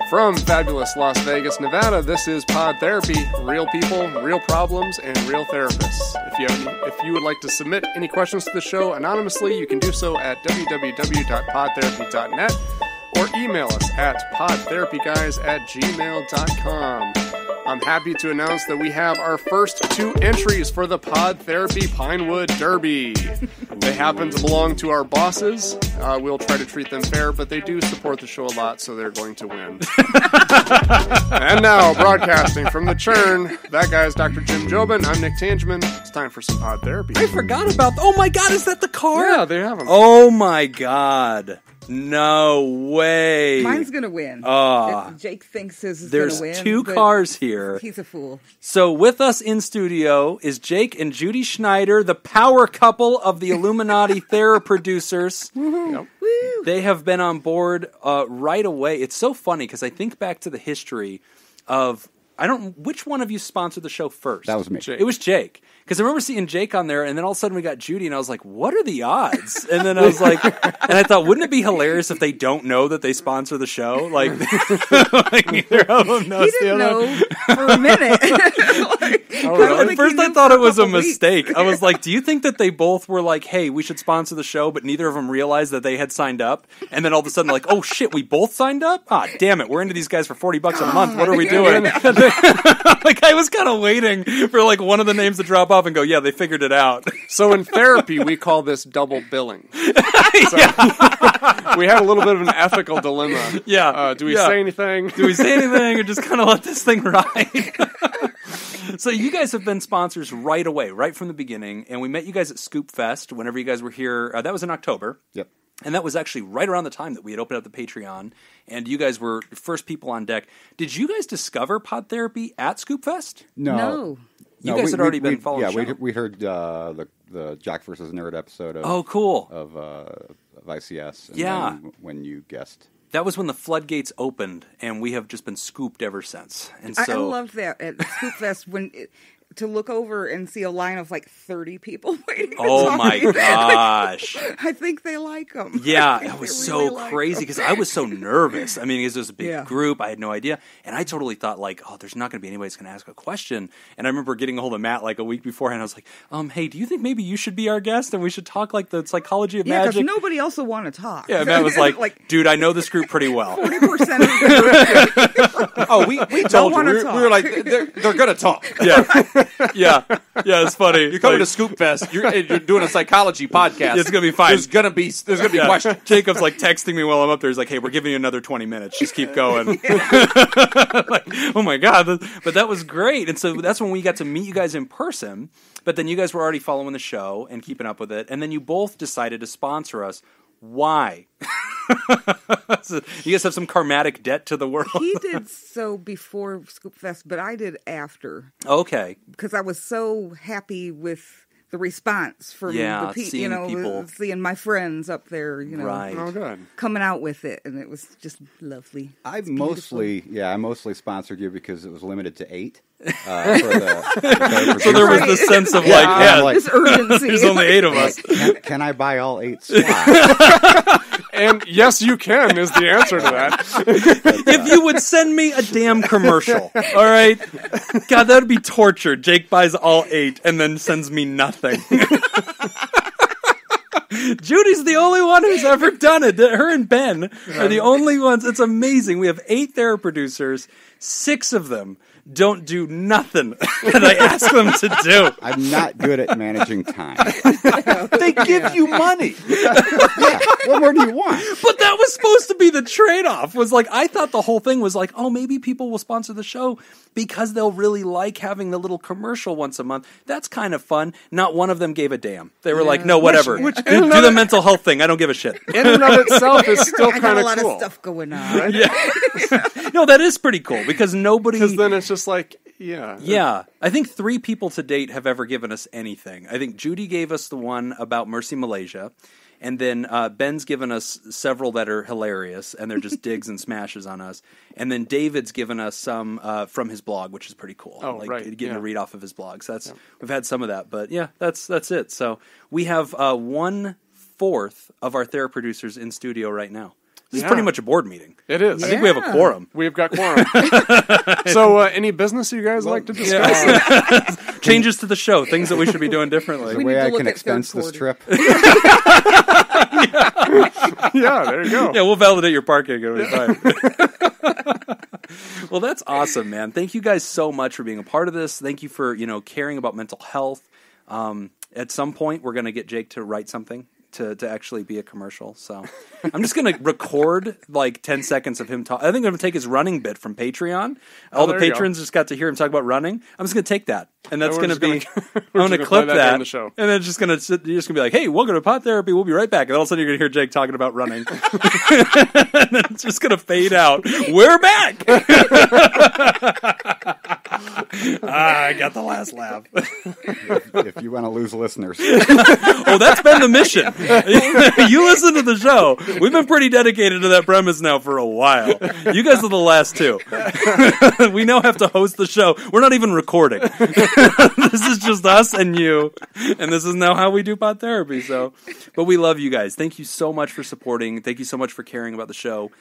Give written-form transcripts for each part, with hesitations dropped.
From fabulous Las Vegas, Nevada, this is Pod Therapy. Real people, real problems, and real therapists. If you would like to submit any questions to the show anonymously, you can do so at www.podtherapy.net or email us at podtherapyguys@gmail.com. I'm happy to announce that we have our first 2 entries for the Pod Therapy Pinewood Derby. They happen to belong to our bosses. We'll try to treat them fair, but they do support the show a lot, so they're going to win. And now, broadcasting from the churn, that guy's Dr. Jim Jobin. I'm Nick Tangeman. It's time for some Pod Therapy. I forgot about... Oh my god, is that the car? Yeah, they have them. Oh my god. No way. Mine's going to win. Jake thinks his is going to win. There's 2 cars here. He's a fool. So with us in studio is Jake and Judy Schneider, the power couple of the Illuminati Theraproducers. Yep. Woo. They have been on board right away. It's so funny because I think back to the history of... which one of you sponsored the show first? That was me. It was Jake. Because I remember seeing Jake on there, and then all of a sudden we got Judy, and I was like, what are the odds? And then I was like, and I thought, wouldn't it be hilarious if they don't know that they sponsor the show? Like neither of them knows He didn't the other. know for a minute. At first I thought it was a mistake. I was like, do you think that they both were like, hey, we should sponsor the show, but neither of them realized that they had signed up? And then all of a sudden like, oh shit, we both signed up? Ah, damn it, we're into these guys for $40 a month. What are we doing? Like I was kind of waiting for like one of the names to drop off and go, yeah, they figured it out. So in therapy, we call this double billing. So, we had a little bit of an ethical dilemma. Yeah. Do we say anything? Do we say anything or just kind of let this thing ride? So you guys have been sponsors right away, right from the beginning, and we met you guys at Scoop Fest whenever you guys were here. That was in October. Yep. And that was actually right around the time that we had opened up the Patreon, and you guys were the first people on deck. Did you guys discover Pod Therapy at Scoop Fest? No. You guys had already been following the show. Yeah, we heard the Jack versus Nerd episode of of ICS. And then when you guessed. That was when the floodgates opened, and we have just been scooped ever since. And I loved that at Scoop Fest to look over and see a line of like 30 people waiting. Oh my gosh! I think they like them. Yeah, it was so crazy because I was so nervous. I mean, because it was a big group, I had no idea, and I totally thought like, oh, there's not going to be anybody that's going to ask a question. And I remember getting a hold of Matt like a week beforehand. I was like, hey, do you think maybe you should be our guest and we should talk like the psychology of magic? magic? Because nobody else will want to talk. Yeah, Matt was like, dude, I know this group pretty well. 40% of the group. Oh, we told you. We were like, they're going to talk. Yeah, it's funny. You're coming to Scoop Fest. You're doing a psychology podcast. It's gonna be fine. There's gonna be questions. Jacob's like texting me while I'm up there. He's like, "Hey, we're giving you another 20 minutes. Just keep going." Like, oh my god! But that was great. And so that's when we got to meet you guys in person. But then you guys were already following the show and keeping up with it. And then you both decided to sponsor us. Why? So you guys have some karmatic debt to the world. He did so before Scoop Fest, but I did after. Okay. Because I was so happy with the response from the people, seeing my friends up there, right. Oh, good. Coming out with it, and it was just lovely. I mostly sponsored you because it was limited to 8. So there was this sense of this urgency. There's only 8 of us. Can I buy all 8 slots? And yes, you can is the answer to that. If you would send me a damn commercial, all right? God, that would be torture. Jake buys all 8 and then sends me nothing. Judy's the only one who's ever done it. Her and Ben are the only ones. It's amazing. We have 8 Theraproducers. 6 of them don't do nothing that I ask them to do. I'm not good at managing time. They give you money. What more do you want? But that was supposed to be the trade-off. Was like, I thought the whole thing was like, oh, maybe people will sponsor the show because they'll really like having the little commercial once a month. That's kind of fun. Not one of them gave a damn. They were like, no, whatever. Do the mental health thing. I don't give a shit. In and of itself is still kind of cool. I got a lot of stuff going on. Right? Yeah. No, that is pretty cool because nobody... Because then it's just like, Yeah. I think 3 people to date have ever given us anything. I think Judy gave us the one about Mercy Malaysia. And then Ben's given us several that are hilarious, and they're just digs and smashes on us. And then David's given us some from his blog, which is pretty cool. Oh, right. Getting to read off of his blog. So we've had some of that. But yeah, that's it. So we have 1/4 of our Theraproducers in studio right now. This is pretty much a board meeting. It is. I think we have a quorum. We've got quorum. So, any business you guys like to discuss? Changes to the show, things that we should be doing differently. The way I can expense this trip. Yeah, there you go. Yeah, we'll validate your parking. It'll be fine. Well, that's awesome, man. Thank you guys so much for being a part of this. Thank you for, caring about mental health. At some point, we're going to get Jake to write something to actually be a commercial. So I'm just going to record like 10 seconds of him talk. I think I'm going to take his running bit from Patreon. All the patrons just got to hear him talk about running. I'm just going to take that. And that's going to be, I'm going to clip that. And then you're just going to be like, hey, welcome to Pod Therapy. We'll be right back. And all of a sudden you're going to hear Jake talking about running. And then it's just going to fade out. We're back. I got the last laugh. If you want to lose listeners. Oh, that's been the mission. You listen to the show. We've been pretty dedicated to that premise now for a while. You guys are the last two. We now have to host the show. We're not even recording. This is just us and you. And this is now how we do Pod Therapy. So, but we love you guys. Thank you so much for supporting. Thank you so much for caring about the show.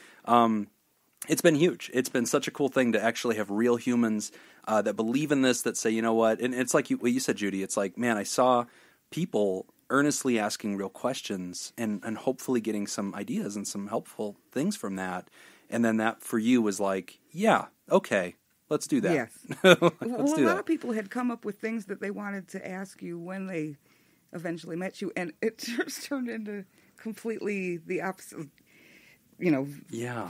It's been huge. It's been such a cool thing to actually have real humans that believe in this, that say, you know what? And it's like what you said, Judy. It's like, man, I saw people earnestly asking real questions and hopefully getting some ideas and some helpful things from that. And then that for you was like, yeah, okay, let's do that. Yes. A lot of people had come up with things that they wanted to ask you when they eventually met you, and it just turned into completely the opposite. Yeah.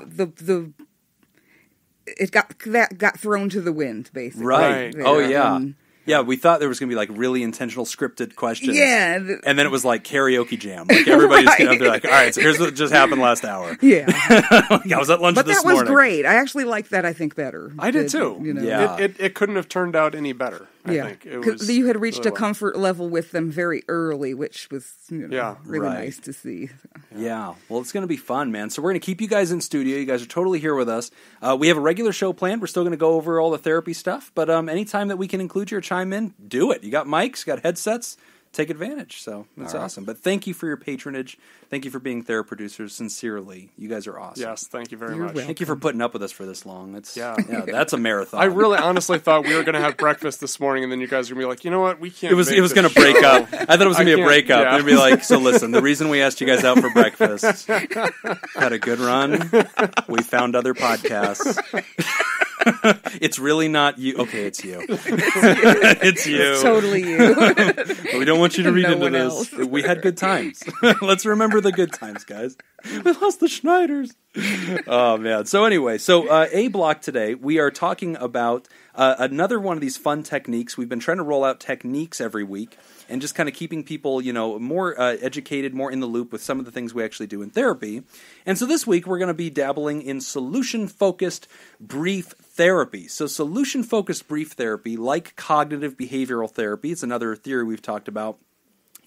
It got thrown to the wind, basically. Right. Oh, yeah. Yeah, we thought there was going to be like really intentional scripted questions. Yeah. And then it was like karaoke jam. Like everybody's right. They're like, all right, so here's what just happened last hour. Yeah. I was at lunch this morning. But that was great. I actually liked that, I think, better. I did too. Yeah. It couldn't have turned out any better, I think. Because you had reached a comfort level with them very early, which was really nice to see. Yeah. Well, it's going to be fun, man. So we're going to keep you guys in studio. You guys are totally here with us. We have a regular show planned. We're still going to go over all the therapy stuff. But anytime that we can include you or chime in, do it. You got mics, got headsets. Take advantage. So that's awesome. But thank you for your patronage. Thank you for being Theraproducers. Sincerely, you guys are awesome. Yes, thank you very much. Welcome. Thank you for putting up with us for this long. That's a marathon. I really honestly thought we were going to have breakfast this morning, and then you guys were going to be like, you know what, we can't. It was going to break up. I thought it was going to be a breakup. Yeah. It'd be like, so listen, the reason we asked you guys out for breakfast, had a good run. We found other podcasts. It's really not you. Okay, it's you. It's you. It's totally you. But we don't want you to read into this. We had good times. Let's remember the good times, guys. We lost the Schneiders. Oh, man. So anyway, A block today, we are talking about another one of these fun techniques. We've been trying to roll out techniques every week and just kind of keeping people, more educated, more in the loop with some of the things we actually do in therapy. And so this week, we're going to be dabbling in solution-focused brief therapy. So solution-focused brief therapy, like cognitive behavioral therapy, it's another theory we've talked about,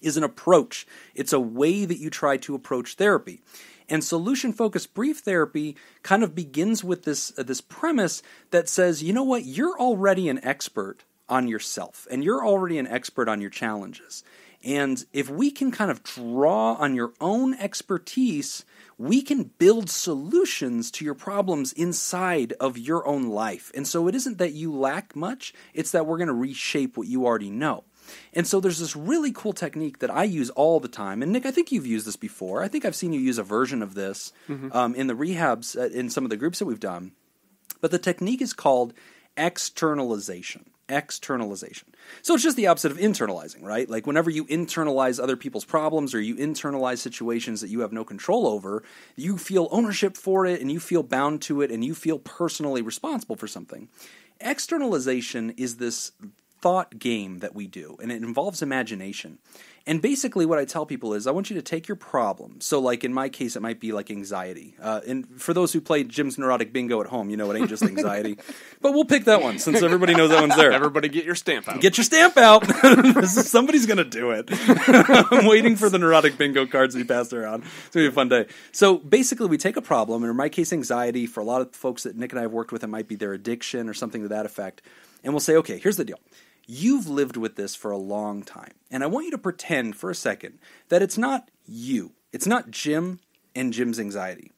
is an approach. It's a way that you try to approach therapy. And solution-focused brief therapy kind of begins with this premise that says, you know what, you're already an expert on yourself, and you're already an expert on your challenges. And if we can kind of draw on your own expertise, we can build solutions to your problems inside of your own life. And so it isn't that you lack much, it's that we're going to reshape what you already know. And so there's this really cool technique that I use all the time. And Nick, I think you've used this before. I think I've seen you use a version of this in the rehabs, in some of the groups that we've done. But the technique is called externalization. Externalization. So it's just the opposite of internalizing, right? Like whenever you internalize other people's problems or you internalize situations that you have no control over, you feel ownership for it and you feel bound to it and you feel personally responsible for something. Externalization is this thought game that we do, and it involves imagination. And basically what I tell people is I want you to take your problem. So like in my case, it might be like anxiety. And for those who play Jim's Neurotic Bingo at home, you know it ain't just anxiety. But we'll pick that one since everybody knows that one's there. Everybody get your stamp out. Get your stamp out. Somebody's going to do it. I'm waiting for the Neurotic Bingo cards to be passed around. It's going to be a fun day. So basically we take a problem, and in my case anxiety, for a lot of folks that Nick and I have worked with, it might be their addiction or something to that effect. And we'll say, okay, here's the deal. You've lived with this for a long time, and I want you to pretend for a second that it's not you. It's not Jim and Jim's anxiety.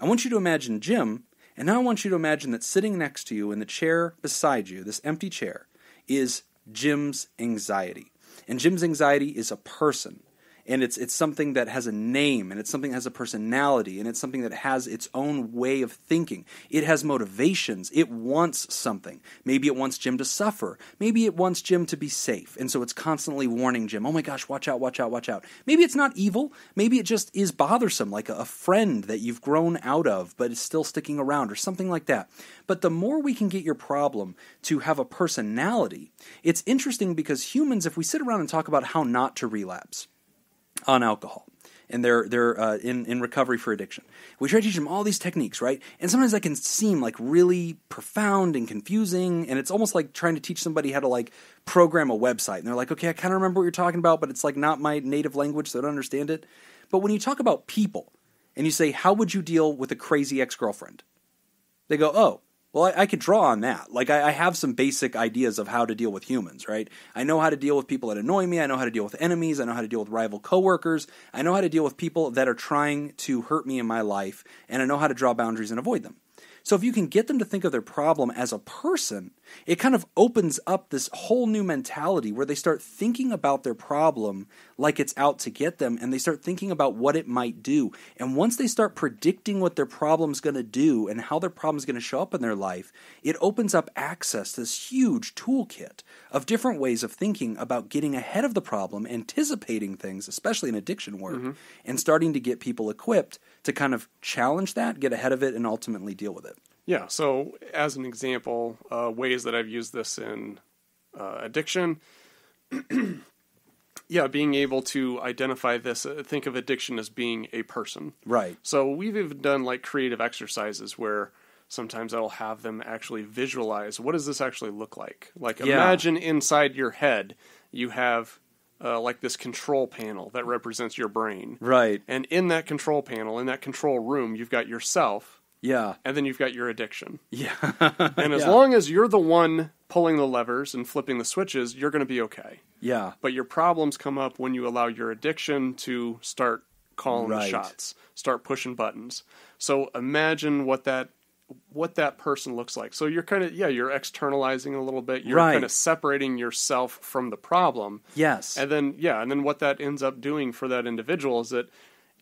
I want you to imagine Jim, and now I want you to imagine that sitting next to you in the chair beside you, this empty chair, is Jim's anxiety. And Jim's anxiety is a person. And it's something that has a name, and it's something that has a personality, and it's something that has its own way of thinking. It has motivations. It wants something. Maybe it wants Jim to suffer. Maybe it wants Jim to be safe. And so it's constantly warning Jim, oh my gosh, watch out, watch out, watch out. Maybe it's not evil. Maybe it just is bothersome, like a friend that you've grown out of but is still sticking around or something like that. But the more we can get your problem to have a personality, it's interesting because humans, if we sit around and talk about how not to relapse on alcohol, and they're in recovery for addiction, we try to teach them all these techniques, right? And sometimes that can seem like really profound and confusing, and it's almost like trying to teach somebody how to like program a website, and they're like, okay, I kind of remember what you're talking about, but it's like not my native language, so I don't understand it. But when you talk about people, and you say, how would you deal with a crazy ex-girlfriend? They go, oh, well, I could draw on that. Like, I have some basic ideas of how to deal with humans, right? I know how to deal with people that annoy me. I know how to deal with enemies. I know how to deal with rival coworkers. I know how to deal with people that are trying to hurt me in my life, and I know how to draw boundaries and avoid them. So if you can get them to think of their problem as a person, it kind of opens up this whole new mentality where they start thinking about their problem like it's out to get them, and they start thinking about what it might do. And once they start predicting what their problem's going to do and how their problem's going to show up in their life, it opens up access to this huge toolkit of different ways of thinking about getting ahead of the problem, anticipating things, especially in addiction work, and starting to get people equipped to kind of challenge that, get ahead of it, and ultimately deal with it. Yeah, so as an example, ways that I've used this in addiction, being able to identify this, think of addiction as being a person. Right. So we've even done like creative exercises where sometimes I'll have them actually visualize, what does this actually look like? Like imagine inside your head you have like this control panel that represents your brain. Right. And in that control panel, in that control room, you've got yourself. Yeah. And then you've got your addiction. Yeah. And as long as you're the one pulling the levers and flipping the switches, you're going to be okay. Yeah. But your problems come up when you allow your addiction to start calling the shots, start pushing buttons. So imagine what that person looks like. So you're kind of, you're externalizing a little bit. You're kind of separating yourself from the problem. Yes. And then what that ends up doing for that individual is that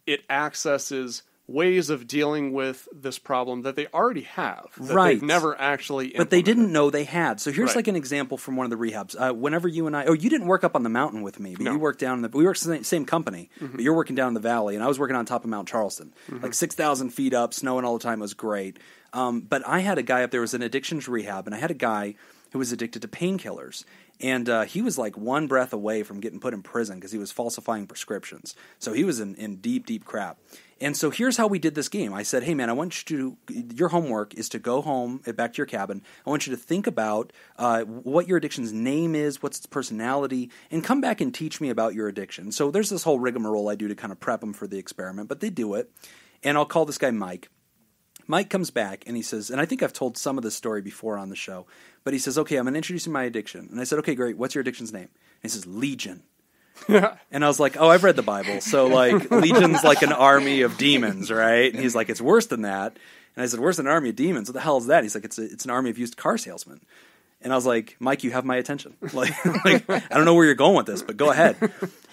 it accesses ways of dealing with this problem that they already have, that they've never actually implemented. But they didn't know they had. So here's like an example from one of the rehabs. Whenever you and I, you didn't work up on the mountain with me, but you worked down we worked in the same company, but you're working down in the valley, and I was working on top of Mount Charleston, like 6,000 feet up, snowing all the time. It was great. But I had a guy up there who was in addictions rehab, and I had a guy who was addicted to painkillers. And he was like one breath away from getting put in prison because he was falsifying prescriptions. So he was in deep, deep crap. And so here's how we did this game. I said, hey, man, I want you to, your homework is to go home, back to your cabin. I want you to think about what your addiction's name is, what's its personality, and come back and teach me about your addiction. So there's this whole rigmarole I do to kind of prep them for the experiment, but they do it. And I'll call this guy Mike. Mike comes back and he says, and I think I've told some of this story before on the show, but he says, okay, I'm going to introduce you to my addiction. And I said, okay, great. What's your addiction's name? And he says, Legion. And I was like, oh, I've read the Bible. So like Legion's like an army of demons, right? And he's like, it's worse than that. And I said, worse than an army of demons? What the hell is that? He's like, it's an army of used car salesmen. And I was like, Mike, you have my attention. Like I don't know where you're going with this, but go ahead.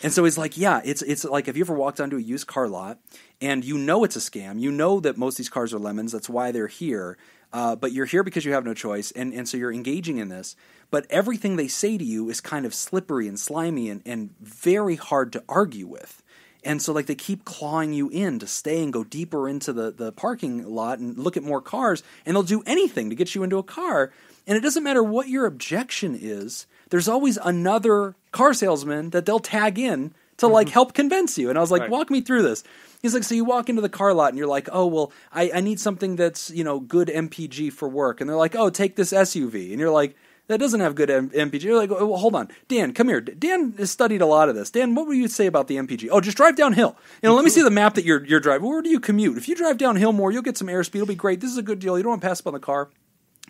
And so he's like, yeah, it's like, have you ever walked onto a used car lot and you know it's a scam? You know that most of these cars are lemons. That's why they're here. But you're here because you have no choice. And so you're engaging in this. But everything they say to you is kind of slippery and slimy and very hard to argue with. And so like they keep clawing you in to stay and go deeper into the parking lot and look at more cars. And they'll do anything to get you into a car. And it doesn't matter what your objection is. There's always another car salesman that they'll tag in to like help convince you. And I was like, walk me through this. He's like, so you walk into the car lot and you're like, oh, well, I need something that's, good MPG for work. And they're like, oh, take this SUV. And you're like, that doesn't have good MPG. You're like, oh, well, hold on. Dan, come here. Dan has studied a lot of this. Dan, what would you say about the MPG? Oh, just drive downhill. Let me see the map that you're driving. Where do you commute? If you drive downhill more, you'll get some airspeed. It'll be great. This is a good deal. You don't want to pass up on the car.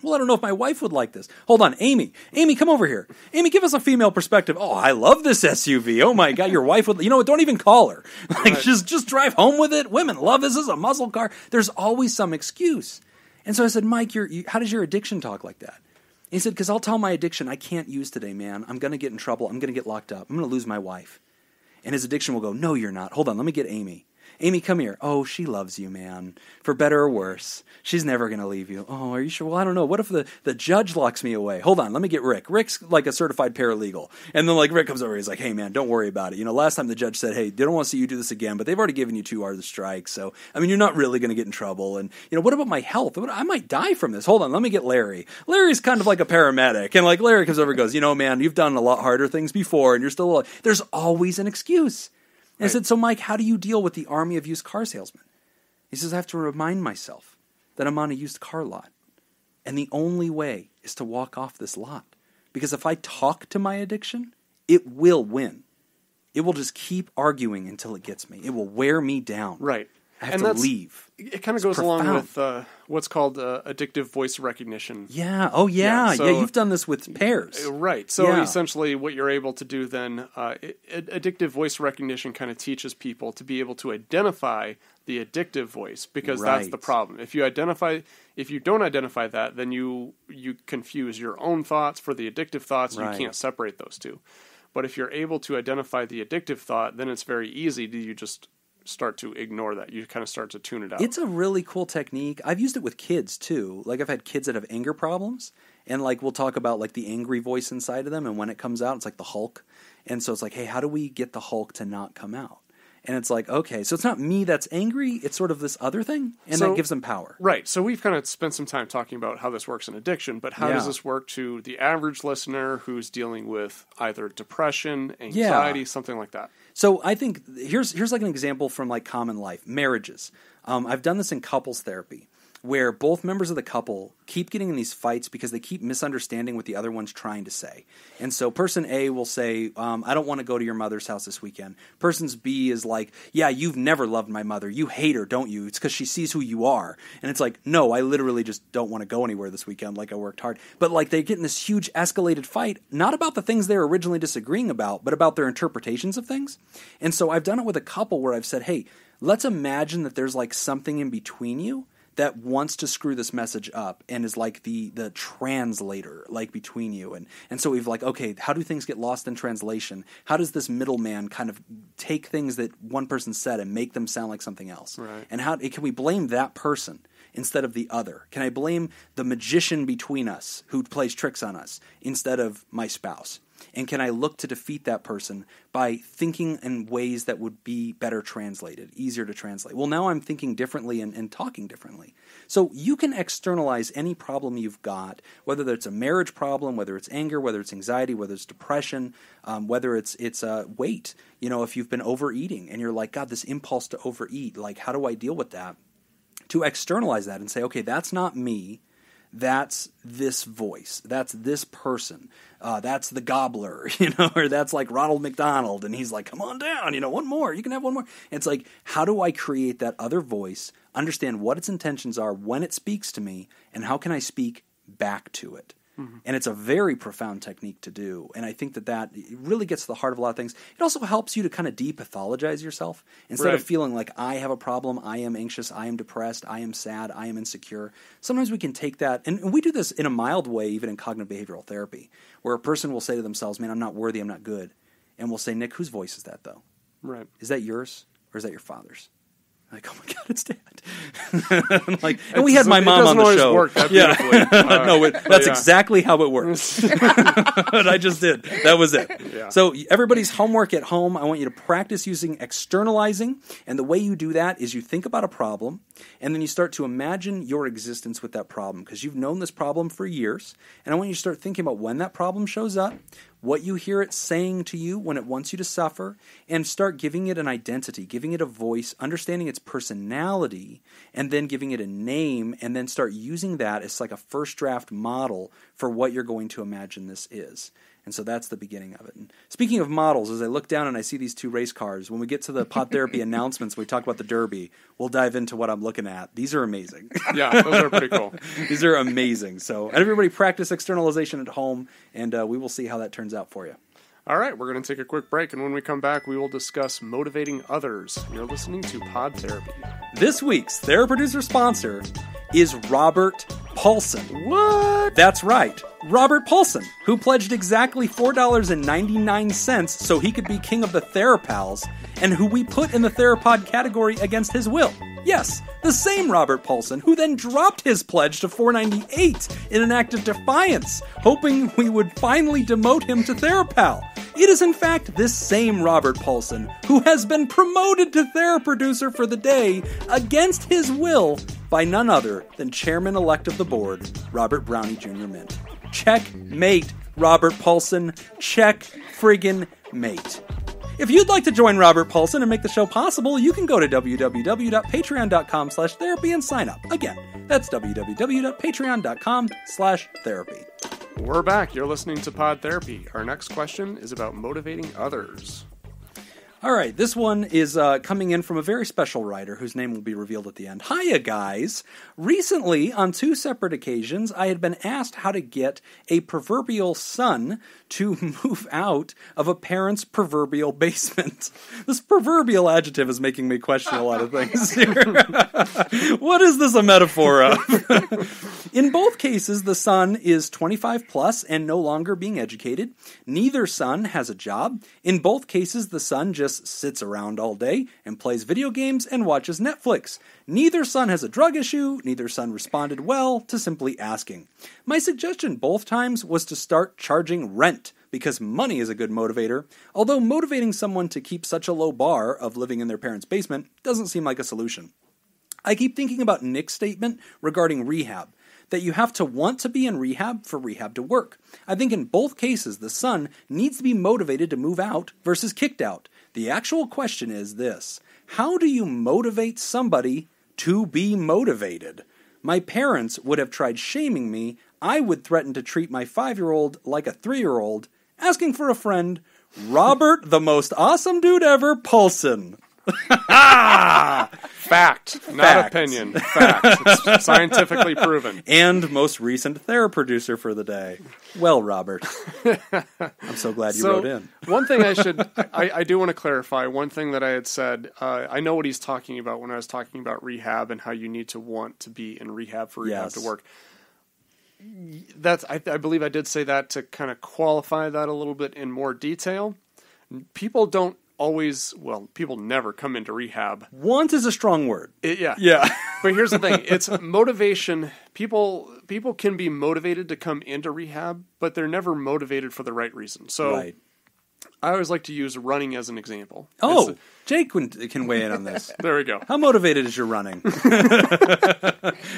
Well, I don't know if my wife would like this. Hold on, Amy. Amy, come over here. Amy, give us a female perspective. Oh, I love this SUV. Oh my God, your wife would. You know what? Don't even call her. Like, right. just drive home with it. Women love this. This is a muscle car. There's always some excuse. And so I said, Mike, how does your addiction talk like that? And he said, because I'll tell my addiction, I can't use today, man. I'm going to get in trouble. I'm going to get locked up. I'm going to lose my wife. And his addiction will go, no, you're not. Hold on, let me get Amy. Amy, come here. Oh, she loves you, man. For better or worse. She's never going to leave you. Oh, are you sure? Well, I don't know. What if the judge locks me away? Hold on, let me get Rick. Rick's like a certified paralegal. And then like Rick comes over, he's like, hey, man, don't worry about it. You know, last time the judge said, hey, they don't want to see you do this again, but they've already given you 2 hours of strike. So, I mean, you're not really going to get in trouble. And, you know, what about my health? I might die from this. Hold on, let me get Larry. Larry's kind of like a paramedic. And like Larry comes over and goes, you know, man, you've done a lot harder things before and you're still alive. There's always an excuse. And I said, so Mike, how do you deal with the army of used car salesmen? He says, I have to remind myself that I'm on a used car lot. And the only way is to walk off this lot. Because if I talk to my addiction, it will win. It will just keep arguing until it gets me. It will wear me down. Right. I have to leave. It kind of goes along with what's called addictive voice recognition. Yeah. Oh, yeah. So, yeah, you've done this with pairs. Right. So essentially what you're able to do then, addictive voice recognition kind of teaches people to be able to identify the addictive voice, because that's the problem. If you don't identify that, then you confuse your own thoughts for the addictive thoughts. Right. You can't separate those two. But if you're able to identify the addictive thought, then it's very easy to you just start to ignore that. You kind of start to tune it out. It's a really cool technique. I've used it with kids too. Like I've had kids that have anger problems, and like we'll talk about like the angry voice inside of them, and when it comes out, it's like the Hulk. And so it's like, hey, how do we get the Hulk to not come out? And it's like, okay, so it's not me that's angry, it's sort of this other thing, and that gives them power. Right. So we've kind of spent some time talking about how this works in addiction, but how does this work to the average listener who's dealing with either depression, anxiety, something like that? So I think here's like an example from like common life, marriages. I've done this in couples therapy, where both members of the couple keep getting in these fights because they keep misunderstanding what the other one's trying to say. And so person A will say, I don't want to go to your mother's house this weekend. Person B is like, yeah, you've never loved my mother. You hate her, don't you? It's because she sees who you are. And it's like, no, I literally just don't want to go anywhere this weekend. Like I worked hard. But like they get in this huge escalated fight, not about the things they were originally disagreeing about, but about their interpretations of things. And so I've done it with a couple where I've said, hey, let's imagine that there's like something in between you that wants to screw this message up and is like the translator, like between you. And so we've like, okay, how do things get lost in translation? How does this middleman kind of take things that one person said and make them sound like something else? Right. And how can we blame that person instead of the other? Can I blame the magician between us who plays tricks on us instead of my spouse? And can I look to defeat that person by thinking in ways that would be better translated, easier to translate? Well, now I'm thinking differently and talking differently. So you can externalize any problem you've got, whether it's a marriage problem, whether it's anger, whether it's anxiety, whether it's depression, whether it's weight. You know, if you've been overeating and you're like, God, this impulse to overeat, like how do I deal with that? To externalize that and say, okay, that's not me. That's this voice. That's this person. That's the gobbler, you know, or that's like Ronald McDonald, and he's like, come on down, you know, one more. You can have one more. And it's like, how do I create that other voice, understand what its intentions are when it speaks to me, and how can I speak back to it? Mm-hmm. And it's a very profound technique to do. And I think that really gets to the heart of a lot of things. It also helps you to kind of depathologize yourself. Instead of feeling like I have a problem, I am anxious, I am depressed, I am sad, I am insecure. Sometimes we can take that, and we do this in a mild way, even in cognitive behavioral therapy, where a person will say to themselves, man, I'm not worthy, I'm not good. And we'll say, Nick, whose voice is that, though? Right. Is that yours, or is that your father's? Like, oh my God, it's Dad. And we had my mom on the show. Work that beautifully. No, that's exactly how it works. But I just did. That was it. Yeah. So everybody's homework at home, I want you to practice using externalizing. And the way you do that is you think about a problem, and then you start to imagine your existence with that problem, because you've known this problem for years. And I want you to start thinking about when that problem shows up, what you hear it saying to you when it wants you to suffer, and start giving it an identity, giving it a voice, understanding its personality, and then giving it a name, and then start using that as like a first draft model for what you're going to imagine this is. And so that's the beginning of it. And speaking of models, as I look down and I see these 2 race cars, when we get to the Pod Therapy announcements, we talk about the Derby, we'll dive into what I'm looking at. These are amazing. Yeah, those are pretty cool. These are amazing. So everybody practice externalization at home, and we will see how that turns out for you. All right, we're going to take a quick break, and when we come back, we will discuss motivating others. You're listening to Pod Therapy. This week's Theraproducer sponsor is Robert Paulson. What? That's right. Robert Paulson, who pledged exactly $4.99 so he could be king of the THERAPALs, and who we put in the THERAPOD category against his will. Yes, the same Robert Paulson, who then dropped his pledge to $4.98 in an act of defiance, hoping we would finally demote him to THERAPAL. It is in fact this same Robert Paulson who has been promoted to Theraproducer for the day against his will by none other than Chairman-elect of the board, Robert Brownie Jr. Mint. Checkmate, Robert Paulson. Check friggin' mate. If you'd like to join Robert Paulson and make the show possible, you can go to www.patreon.com/therapy and sign up. Again, that's www.patreon.com/therapy. We're back. You're listening to Pod Therapy. Our next question is about motivating others. All right, this one is coming in from a very special writer whose name will be revealed at the end. Hiya, guys. Recently, on 2 separate occasions, I had been asked how to get a proverbial son to move out of a parent's proverbial basement. This proverbial adjective is making me question a lot of things here. What is this a metaphor of? In both cases, the son is 25 plus and no longer being educated. Neither son has a job. In both cases, the son just sits around all day and plays video games and watches Netflix. Neither son has a drug issue. Neither son responded well to simply asking. My suggestion both times was to start charging rent, because money is a good motivator, although motivating someone to keep such a low bar of living in their parents' basement doesn't seem like a solution. I keep thinking about Nick's statement regarding rehab, that you have to want to be in rehab for rehab to work. I think in both cases, the son needs to be motivated to move out versus kicked out. The actual question is this: how do you motivate somebody to be motivated? My parents would have tried shaming me. I would threaten to treat my 5-year-old like a 3-year-old, asking for a friend. Robert, the most awesome dude ever, Paulson. Fact, not opinion. Fact. It's scientifically proven. And most recent Theraproducer for the day. Well, Robert, I'm so glad you wrote in. One thing I do want to clarify, one thing that I had said, I know what he's talking about when I was talking about rehab and how you need to want to be in rehab for rehab to work. I believe I did say that to kind of qualify that a little bit in more detail. People don't people never come into rehab. Want is a strong word. Yeah. But here's the thing. It's motivation. People can be motivated to come into rehab, but they're never motivated for the right reason. So right. I always like to use running as an example. Oh, Jake can weigh in on this. There we go. How motivated is your running?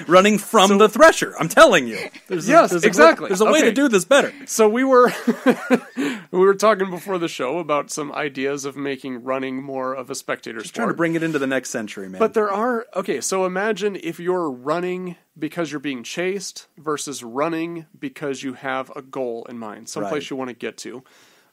Running from the thresher, I'm telling you. There's exactly. There's a way to do this better. So we were talking before the show about some ideas of making running more of a spectator sport. Trying to bring it into the next century, man. But so imagine if you're running because you're being chased versus running because you have a goal in mind, someplace you want to get to.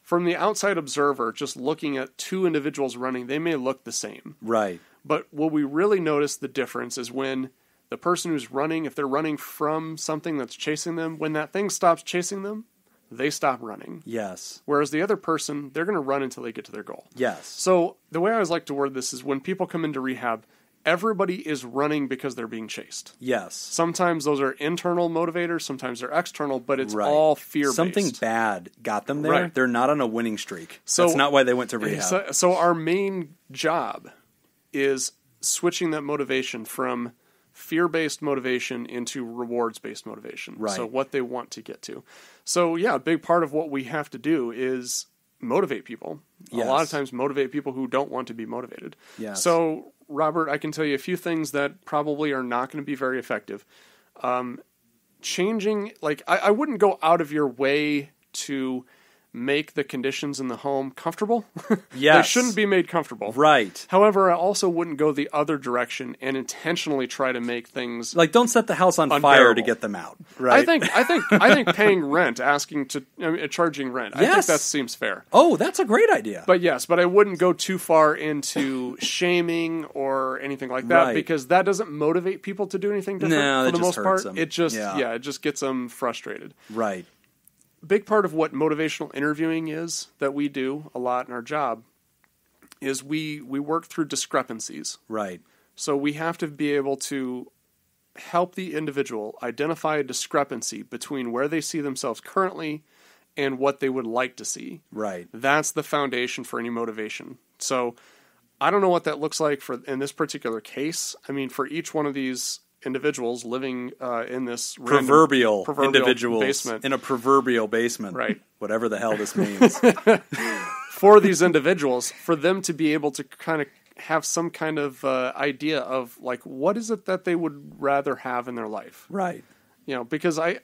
From the outside observer, just looking at 2 individuals running, they may look the same. Right. But what we really notice the difference is when the person who's running, if they're running from something that's chasing them, when that thing stops chasing them, they stop running. Yes. Whereas the other person, they're going to run until they get to their goal. Yes. So the way I always like to word this is when people come into rehab, everybody is running because they're being chased. Yes. Sometimes those are internal motivators, sometimes they're external, but it's all fear-based. Something bad got them there. Right. They're not on a winning streak. So, that's not why they went to rehab. So our main job is switching that motivation from fear-based motivation into rewards-based motivation. Right. So what they want to get to. So yeah, a big part of what we have to do is motivate people. Yes. A lot of times motivate people who don't want to be motivated. Yes. So Robert, I can tell you a few things that probably are not going to be very effective. Changing, I wouldn't go out of your way to make the conditions in the home comfortable. Yes. They shouldn't be made comfortable. Right. However, I also wouldn't go the other direction and intentionally try to make things like don't set the house on unbearable. fire to get them out. Right. I think paying rent, charging rent. Yes. I think that seems fair. Oh, that's a great idea. But I wouldn't go too far into shaming or anything like that because that doesn't motivate people to do anything different. No, for the most part, them. it just gets them frustrated. Right. Big part of what motivational interviewing is that we do a lot in our job is we work through discrepancies. Right. So we have to be able to help the individual identify a discrepancy between where they see themselves currently and what they would like to see. Right. That's the foundation for any motivation. So I don't know what that looks like in this particular case. I mean, for each one of these individuals living in this proverbial individuals basement. In a proverbial basement. Right. Whatever the hell this means. For these individuals, for them to be able to kind of have some kind of idea of like what is it that they would rather have in their life. Right. Because I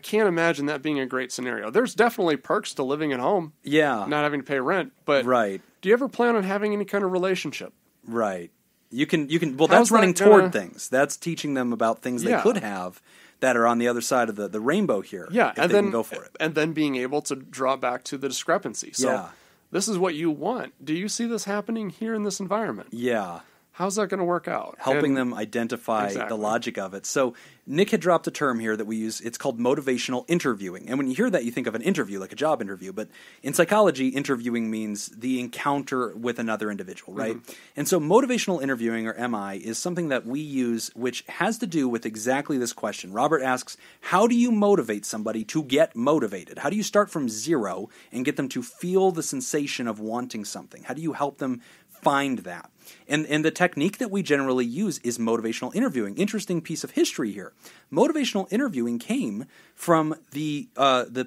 can't imagine that being a great scenario. There's definitely perks to living at home. Yeah. Not having to pay rent. But do you ever plan on having any kind of relationship? Right. You can. Well, that's running toward things. That's teaching them about things they could have that are on the other side of the rainbow here. Yeah, and then go for it. And then being able to draw back to the discrepancy. So this is what you want. Do you see this happening here in this environment? Yeah. How's that going to work out? Helping them identify the logic of it. So Nick had dropped a term here that we use. It's called motivational interviewing. And when you hear that, you think of an interview, like a job interview. But in psychology, interviewing means the encounter with another individual, right? Mm-hmm. And so motivational interviewing, or MI, is something that we use which has to do with exactly this question. Robert asks, how do you motivate somebody to get motivated? How do you start from zero and get them to feel the sensation of wanting something? How do you help them find that? And the technique that we generally use is motivational interviewing. Interesting piece of history here. Motivational interviewing came from the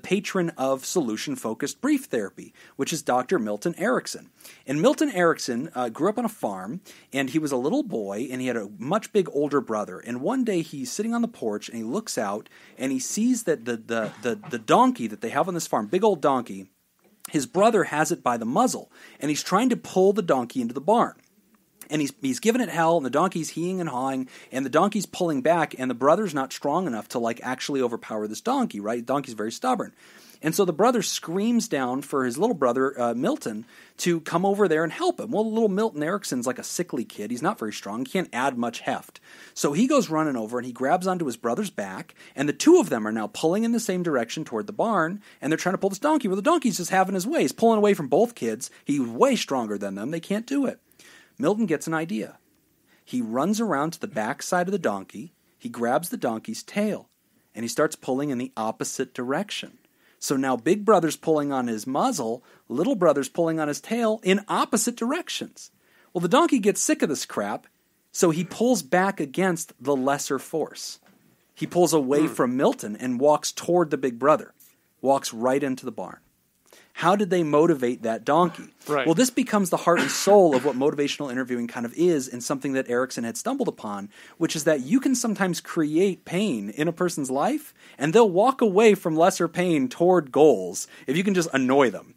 patron of solution-focused brief therapy, which is Dr. Milton Erickson. And Milton Erickson grew up on a farm, and he was a little boy, and he had a much big older brother. And one day he's sitting on the porch, and he looks out, and he sees that the donkey that they have on this farm, big old donkey, his brother has it by the muzzle, and he's trying to pull the donkey into the barn. And he's giving it hell, and the donkey's heeing and hawing, and the donkey's pulling back, and the brother's not strong enough to actually overpower this donkey, right? The donkey's very stubborn. And so the brother screams down for his little brother, Milton, to come over there and help him. Well, little Milton Erickson's like a sickly kid. He's not very strong. He can't add much heft. So he goes running over, and he grabs onto his brother's back, and the two of them are now pulling in the same direction toward the barn, and they're trying to pull this donkey. Well, the donkey's just having his way. He's pulling away from both kids. He's way stronger than them. They can't do it. Milton gets an idea. He runs around to the back side of the donkey, he grabs the donkey's tail, and he starts pulling in the opposite direction. So now big brother's pulling on his muzzle, little brother's pulling on his tail in opposite directions. Well, the donkey gets sick of this crap, so he pulls back against the lesser force. He pulls away from Milton and walks toward the big brother, walks right into the barn. How did they motivate that donkey? Right. Well, this becomes the heart and soul of what motivational interviewing kind of is, and something that Erickson had stumbled upon, which is that you can sometimes create pain in a person's life, and they'll walk away from lesser pain toward goals if you can just annoy them.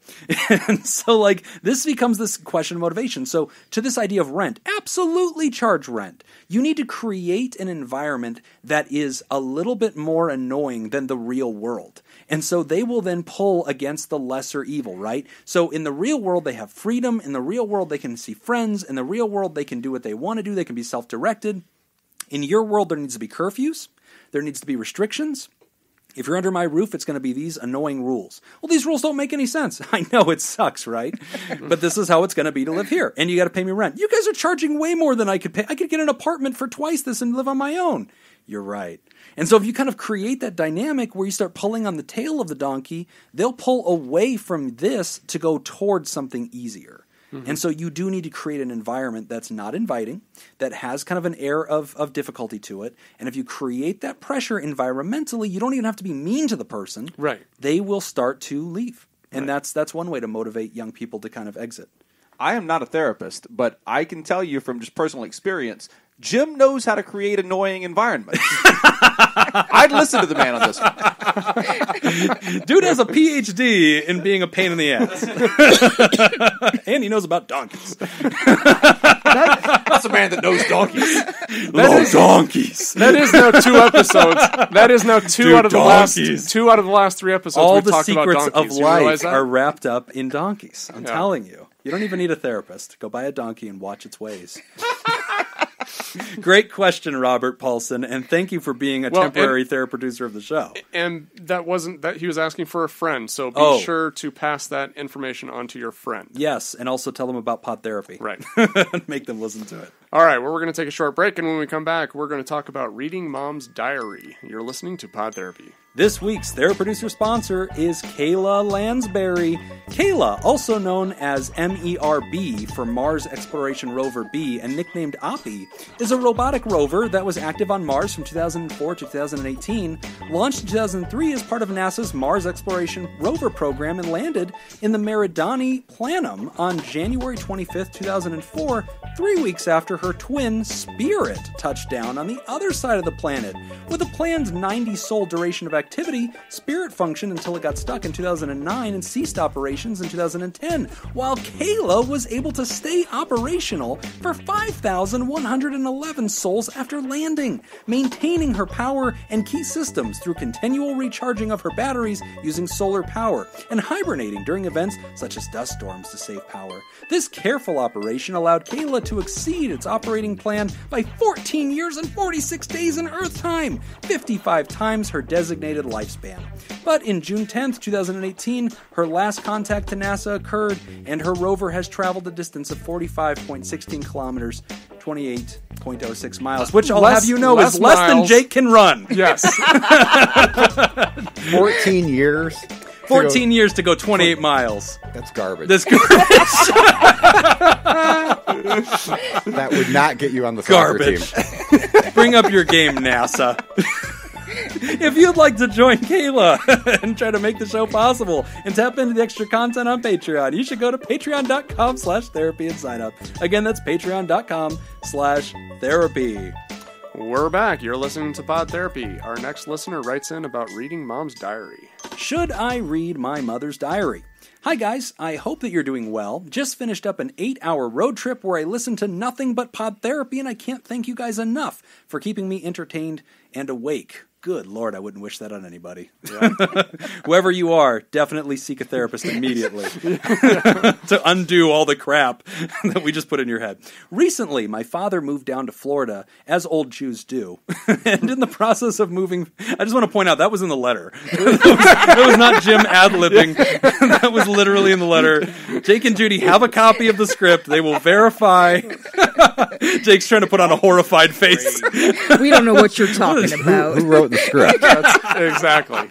And so, this becomes this question of motivation. So, to this idea of rent, absolutely charge rent. You need to create an environment that is a little bit more annoying than the real world. And so they will then pull against the lesser evil, right? So in the real world, they have freedom. In the real world, they can see friends. In the real world, they can do what they want to do. They can be self-directed. In your world, there needs to be curfews. There needs to be restrictions. If you're under my roof, it's going to be these annoying rules. Well, these rules don't make any sense. I know it sucks, right? But this is how it's going to be to live here. And you got to pay me rent. You guys are charging way more than I could pay. I could get an apartment for twice this and live on my own. You're right. And so if you kind of create that dynamic where you start pulling on the tail of the donkey, they'll pull away from this to go towards something easier. Mm-hmm. And so you do need to create an environment that's not inviting, that has kind of an air of difficulty to it. And if you create that pressure environmentally, you don't even have to be mean to the person. Right. They will start to leave. And that's one way to motivate young people to kind of exit. I am not a therapist, but I can tell you from just personal experience, Jim knows how to create annoying environments. I'd listen to the man on this one. Dude has a PhD in being a pain in the ass. And he knows about donkeys. That's a man that knows donkeys. Donkeys. That is now 2 episodes. That is now two out of the last 3 episodes. All we've the talked about secrets donkeys. of life are wrapped up in donkeys. I'm telling you. You don't even need a therapist. Go buy a donkey and watch its ways. Great question, Robert Paulson, and thank you for being a temporary Theraproducer of the show. And that wasn't that he was asking for a friend, so be sure to pass that information on to your friend. Yes, and also tell them about Pod Therapy. Right. Make them listen to it. All right, well, we're going to take a short break, and when we come back, we're going to talk about reading Mom's diary. You're listening to Pod Therapy. This week's Theraproducer sponsor is Kyla Lansbury. Kyla, also known as MERB for Mars Exploration Rover B and nicknamed OPPI, is a robotic rover that was active on Mars from 2004 to 2018, launched in 2003 as part of NASA's Mars Exploration Rover program, and landed in the Meridani Planum on January 25, 2004, 3 weeks after her twin, Spirit, touched down on the other side of the planet. With a planned 90-sol duration of activity, Spirit functioned until it got stuck in 2009 and ceased operations in 2010, while Kyla was able to stay operational for 5,111 sols after landing, maintaining her power and key systems through continual recharging of her batteries using solar power, and hibernating during events such as dust storms to save power. This careful operation allowed Kyla to exceed its operating plan by 14 years and 46 days in Earth time, 55 times her designated lifespan. But in June 10th, 2018, her last contact to NASA occurred, and her rover has traveled a distance of 45.16 kilometers, 28.06 miles, which I'll have you know is less than Jake can run. Yes. 14 years? 14 years to go 28 miles. That's garbage. That's garbage. That would not get you on the soccer team. Bring up your game, NASA. If you'd like to join Kyla and try to make the show possible and tap into the extra content on Patreon, you should go to patreon.com/therapy and sign up. Again, that's patreon.com/therapy. We're back. You're listening to Pod Therapy. Our next listener writes in about reading Mom's diary. Should I read my mother's diary? Hi guys, I hope that you're doing well. Just finished up an 8-hour road trip where I listened to nothing but Pod Therapy, and I can't thank you guys enough for keeping me entertained and awake. Good Lord, I wouldn't wish that on anybody. Yeah. Whoever you are, definitely seek a therapist immediately to undo all the crap that we just put in your head. Recently, my father moved down to Florida, as old Jews do. And in the process of moving, I just want to point out, that was in the letter. That was not Jim ad-libbing. That was literally in the letter. Jake and Judy have a copy of the script. They will verify. Jake's trying to put on a horrified face. We don't know what you're talking about. Who wrote the script? Exactly.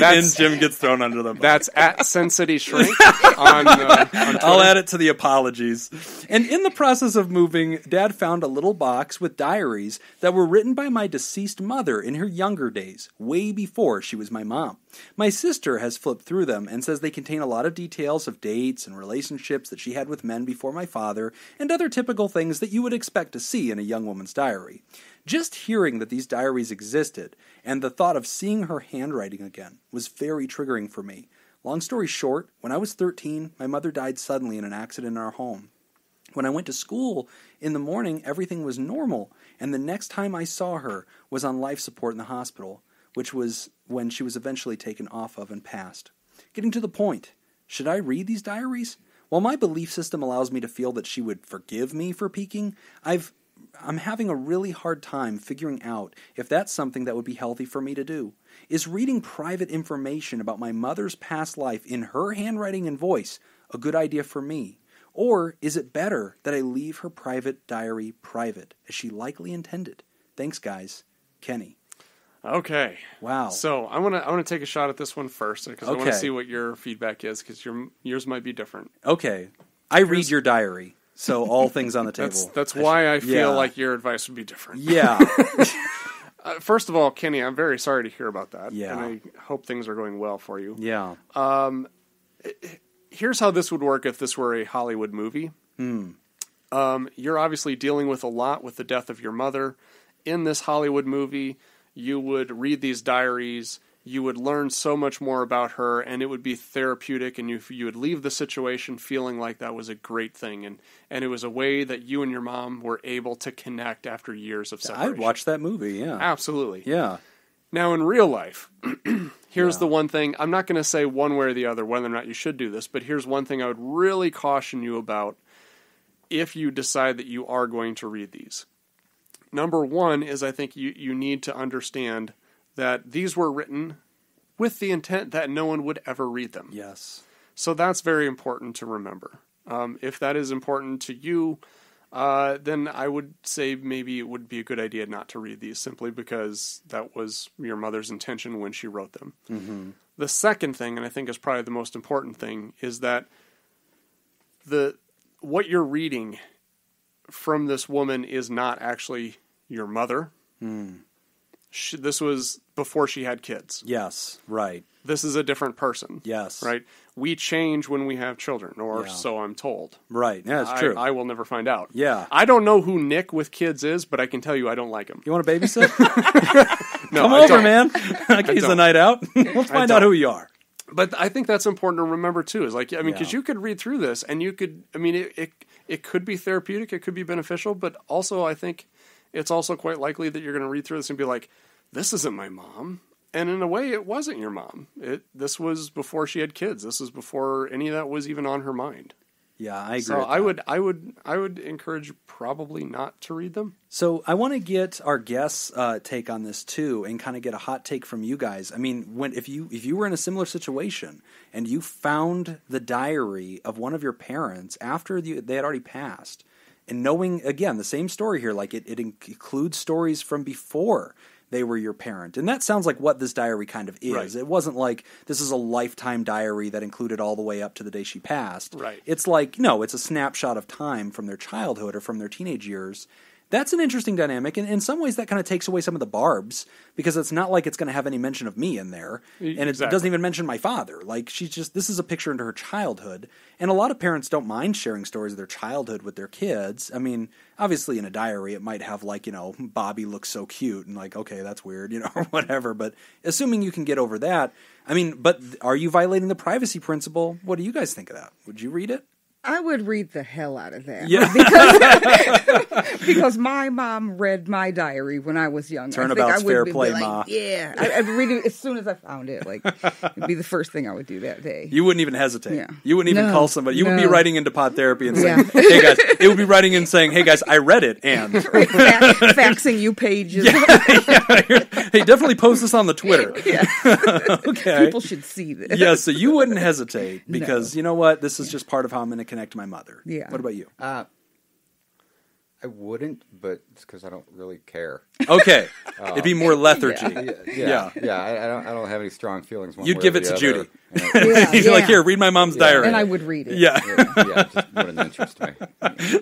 And Jim gets thrown under the bus. That's at Sin City Shrink on I'll add it to the apologies. And in the process of moving, Dad found a little box with diaries that were written by my deceased mother in her younger days, way before she was my mom. My sister has flipped through them and says they contain a lot of details of dates and relationships that she had with men before my father, and other typical things that you would expect to see in a young woman's diary. Just hearing that these diaries existed, and the thought of seeing her handwriting again, was very triggering for me. Long story short, when I was 13, my mother died suddenly in an accident in our home. When I went to school in the morning, everything was normal, and the next time I saw her was on life support in the hospital, which was when she was eventually taken off of and passed. Getting to the point, should I read these diaries? While my belief system allows me to feel that she would forgive me for peeking, I'm having a really hard time figuring out if that's something that would be healthy for me to do. Is reading private information about my mother's past life in her handwriting and voice a good idea for me? Or is it better that I leave her private diary private, as she likely intended? Thanks, guys. Kenny. Okay. Wow. So I want to take a shot at this one first because I want to see what your feedback is because yours might be different. Okay. I read your diary. So all things on the table. That's why I feel like your advice would be different. Yeah. First of all, Kenny, I'm very sorry to hear about that. Yeah. And I hope things are going well for you. Yeah. here's how this would work if this were a Hollywood movie. You're obviously dealing with a lot with the death of your mother. In this Hollywood movie, you would read these diaries, you would learn so much more about her, and it would be therapeutic, and you would leave the situation feeling like that was a great thing, and it was a way that you and your mom were able to connect after years of separation. I'd watch that movie, yeah. Absolutely. Yeah. Now, in real life, here's the one thing. I'm not going to say one way or the other whether or not you should do this, but here's one thing I would really caution you about if you decide that you are going to read these. Number one is I think you need to understand that these were written with the intent that no one would ever read them. Yes. So that's very important to remember. If that is important to you, then I would say maybe it would be a good idea not to read these simply because that was your mother's intention when she wrote them. Mm-hmm. The second thing, and I think is probably the most important thing, is that what you're reading from this woman is not actually your mother. This was before she had kids. Yes, right. This is a different person. Yes. Right? We change when we have children, or so I'm told. Right. Yeah, that's true. I will never find out. Yeah. I don't know who Nick with kids is, but I can tell you I don't like him. You want to babysit? No, Come over, man. I can use the night out. Let's find out who you are. But I think that's important to remember, too. Is like, I mean, because you could read through this, and you could, I mean, it could be therapeutic, it could be beneficial, but also I think it's also quite likely that you're going to read through this and be like, this isn't my mom. And in a way, it wasn't your mom. This was before she had kids. This was before any of that was even on her mind. Yeah, I agree. So I would encourage probably not to read them. So I want to get our guests' take on this too, and kind of get a hot take from you guys. I mean, if you were in a similar situation and you found the diary of one of your parents after they had already passed, and knowing again the same story here, like it includes stories from before they were your parent. And that sounds like what this diary kind of is. Right. It wasn't like this is a lifetime diary that included all the way up to the day she passed. Right. It's like, no, it's a snapshot of time from their childhood or from their teenage years. That's an interesting dynamic, and in some ways that kind of takes away some of the barbs, because it's not like it's going to have any mention of me in there, and it doesn't even mention my father. Like, this is a picture into her childhood, and a lot of parents don't mind sharing stories of their childhood with their kids. I mean, obviously in a diary it might have, like, Bobby looks so cute, and like, okay, that's weird, or whatever, but assuming you can get over that, I mean, but are you violating the privacy principle? What do you guys think of that? Would you read it? I would read the hell out of that. Yeah. Because my mom read my diary when I was young. Turnabout's fair play, Ma. Yeah. I'd read it as soon as I found it. Like, it'd be the first thing I would do that day. You wouldn't even hesitate. Yeah. You wouldn't even call somebody. You would be writing into Pod Therapy and saying, hey guys, it would be writing in saying, hey guys, I read it, and. Faxing you pages. Hey, definitely post this on the Twitter. Yeah. Okay. People should see this. Yeah, so you wouldn't hesitate because, you know what, this is just part of how I'm going to connect to my mother. Yeah. What about you? I wouldn't, but it's because I don't really care. Okay. It'd be more lethargy. Yeah. I don't have any strong feelings. You'd give it to Judy. You're like, here, read my mom's diary. And I would read it. Yeah. It just wouldn't interest me.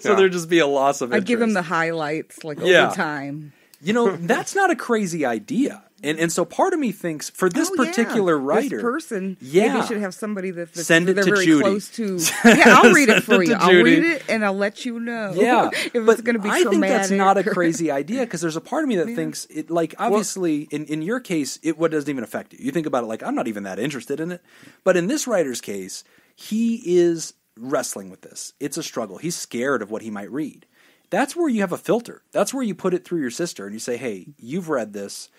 So there'd just be a loss of interest. I'd give him the highlights, like, over time. That's not a crazy idea. And so part of me thinks, for this particular writer... This person, maybe should have somebody that send it they're to very Judy. Close to. Yeah, I'll read it for you. I'll Judy. read it, and I'll let you know if it's going to be traumatic. I think that's not a crazy idea, because there's a part of me that thinks, it, like, obviously, in your case, it doesn't even affect you. You think about it like, I'm not even that interested in it. But in this writer's case, he is wrestling with this. It's a struggle. He's scared of what he might read. That's where you have a filter. That's where you put it through your sister, and you say, hey, you've read this.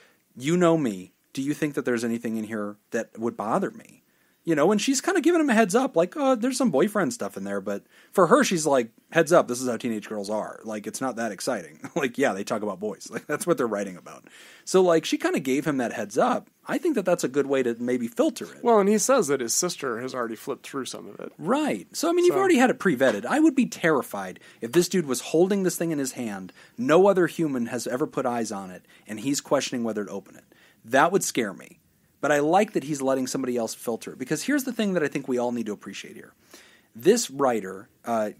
You know me. Do you think that there's anything in here that would bother me? And she's kind of giving him a heads up, like, oh, there's some boyfriend stuff in there. But for her, she's like, heads up, this is how teenage girls are. Like, it's not that exciting. Like, yeah, they talk about boys. Like, that's what they're writing about. So, like, she kind of gave him that heads up. I think that that's a good way to maybe filter it. Well, and he says that his sister has already flipped through some of it. Right. So, I mean, you've already had it pre-vetted. I would be terrified if this dude was holding this thing in his hand, no other human has ever put eyes on it, and he's questioning whether to open it. That would scare me. But I like that he's letting somebody else filter it. Because here's the thing that I think we all need to appreciate here. This writer,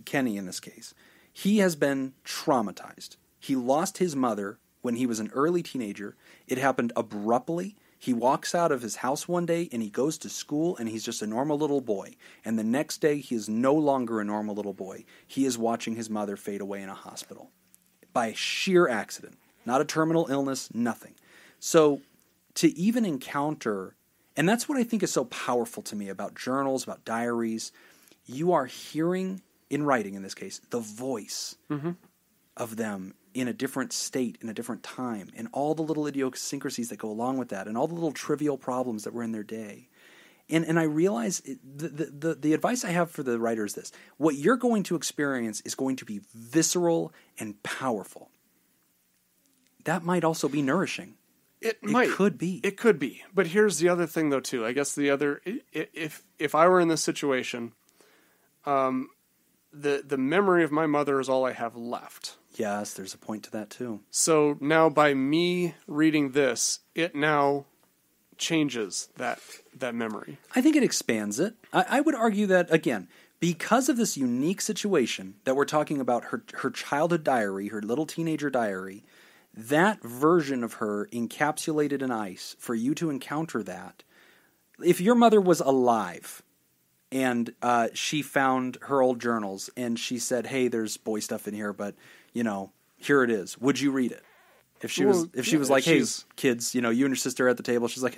Kenny in this case, he has been traumatized. He lost his mother when he was an early teenager. It happened abruptly. He walks out of his house one day and he goes to school and he's just a normal little boy. And the next day he is no longer a normal little boy. He is watching his mother fade away in a hospital by sheer accident. Not a terminal illness, nothing. So to even encounter, and that's what I think is so powerful to me about journals, about diaries, you are hearing, in writing in this case, the voice of them in a different state, in a different time, and all the little idiosyncrasies that go along with that, and all the little trivial problems that were in their day. And I realize the advice I have for the writer is this. What you're going to experience is going to be visceral and powerful. That might also be nourishing. It could be. It could be. But here's the other thing, though, too. I guess the other... If I were in this situation, the memory of my mother is all I have left. Yes, there's a point to that, too. So now by me reading this, it now changes that memory. I think it expands it. I would argue that, again, because of this unique situation that we're talking about, her childhood diary, her little teenager diary, that version of her encapsulated in ice, for you to encounter that, if your mother was alive and she found her old journals and she said, hey, there's boy stuff in here, but, here it is, would you read it? If she was like, hey, kids, you and your sister are at the table, she's like,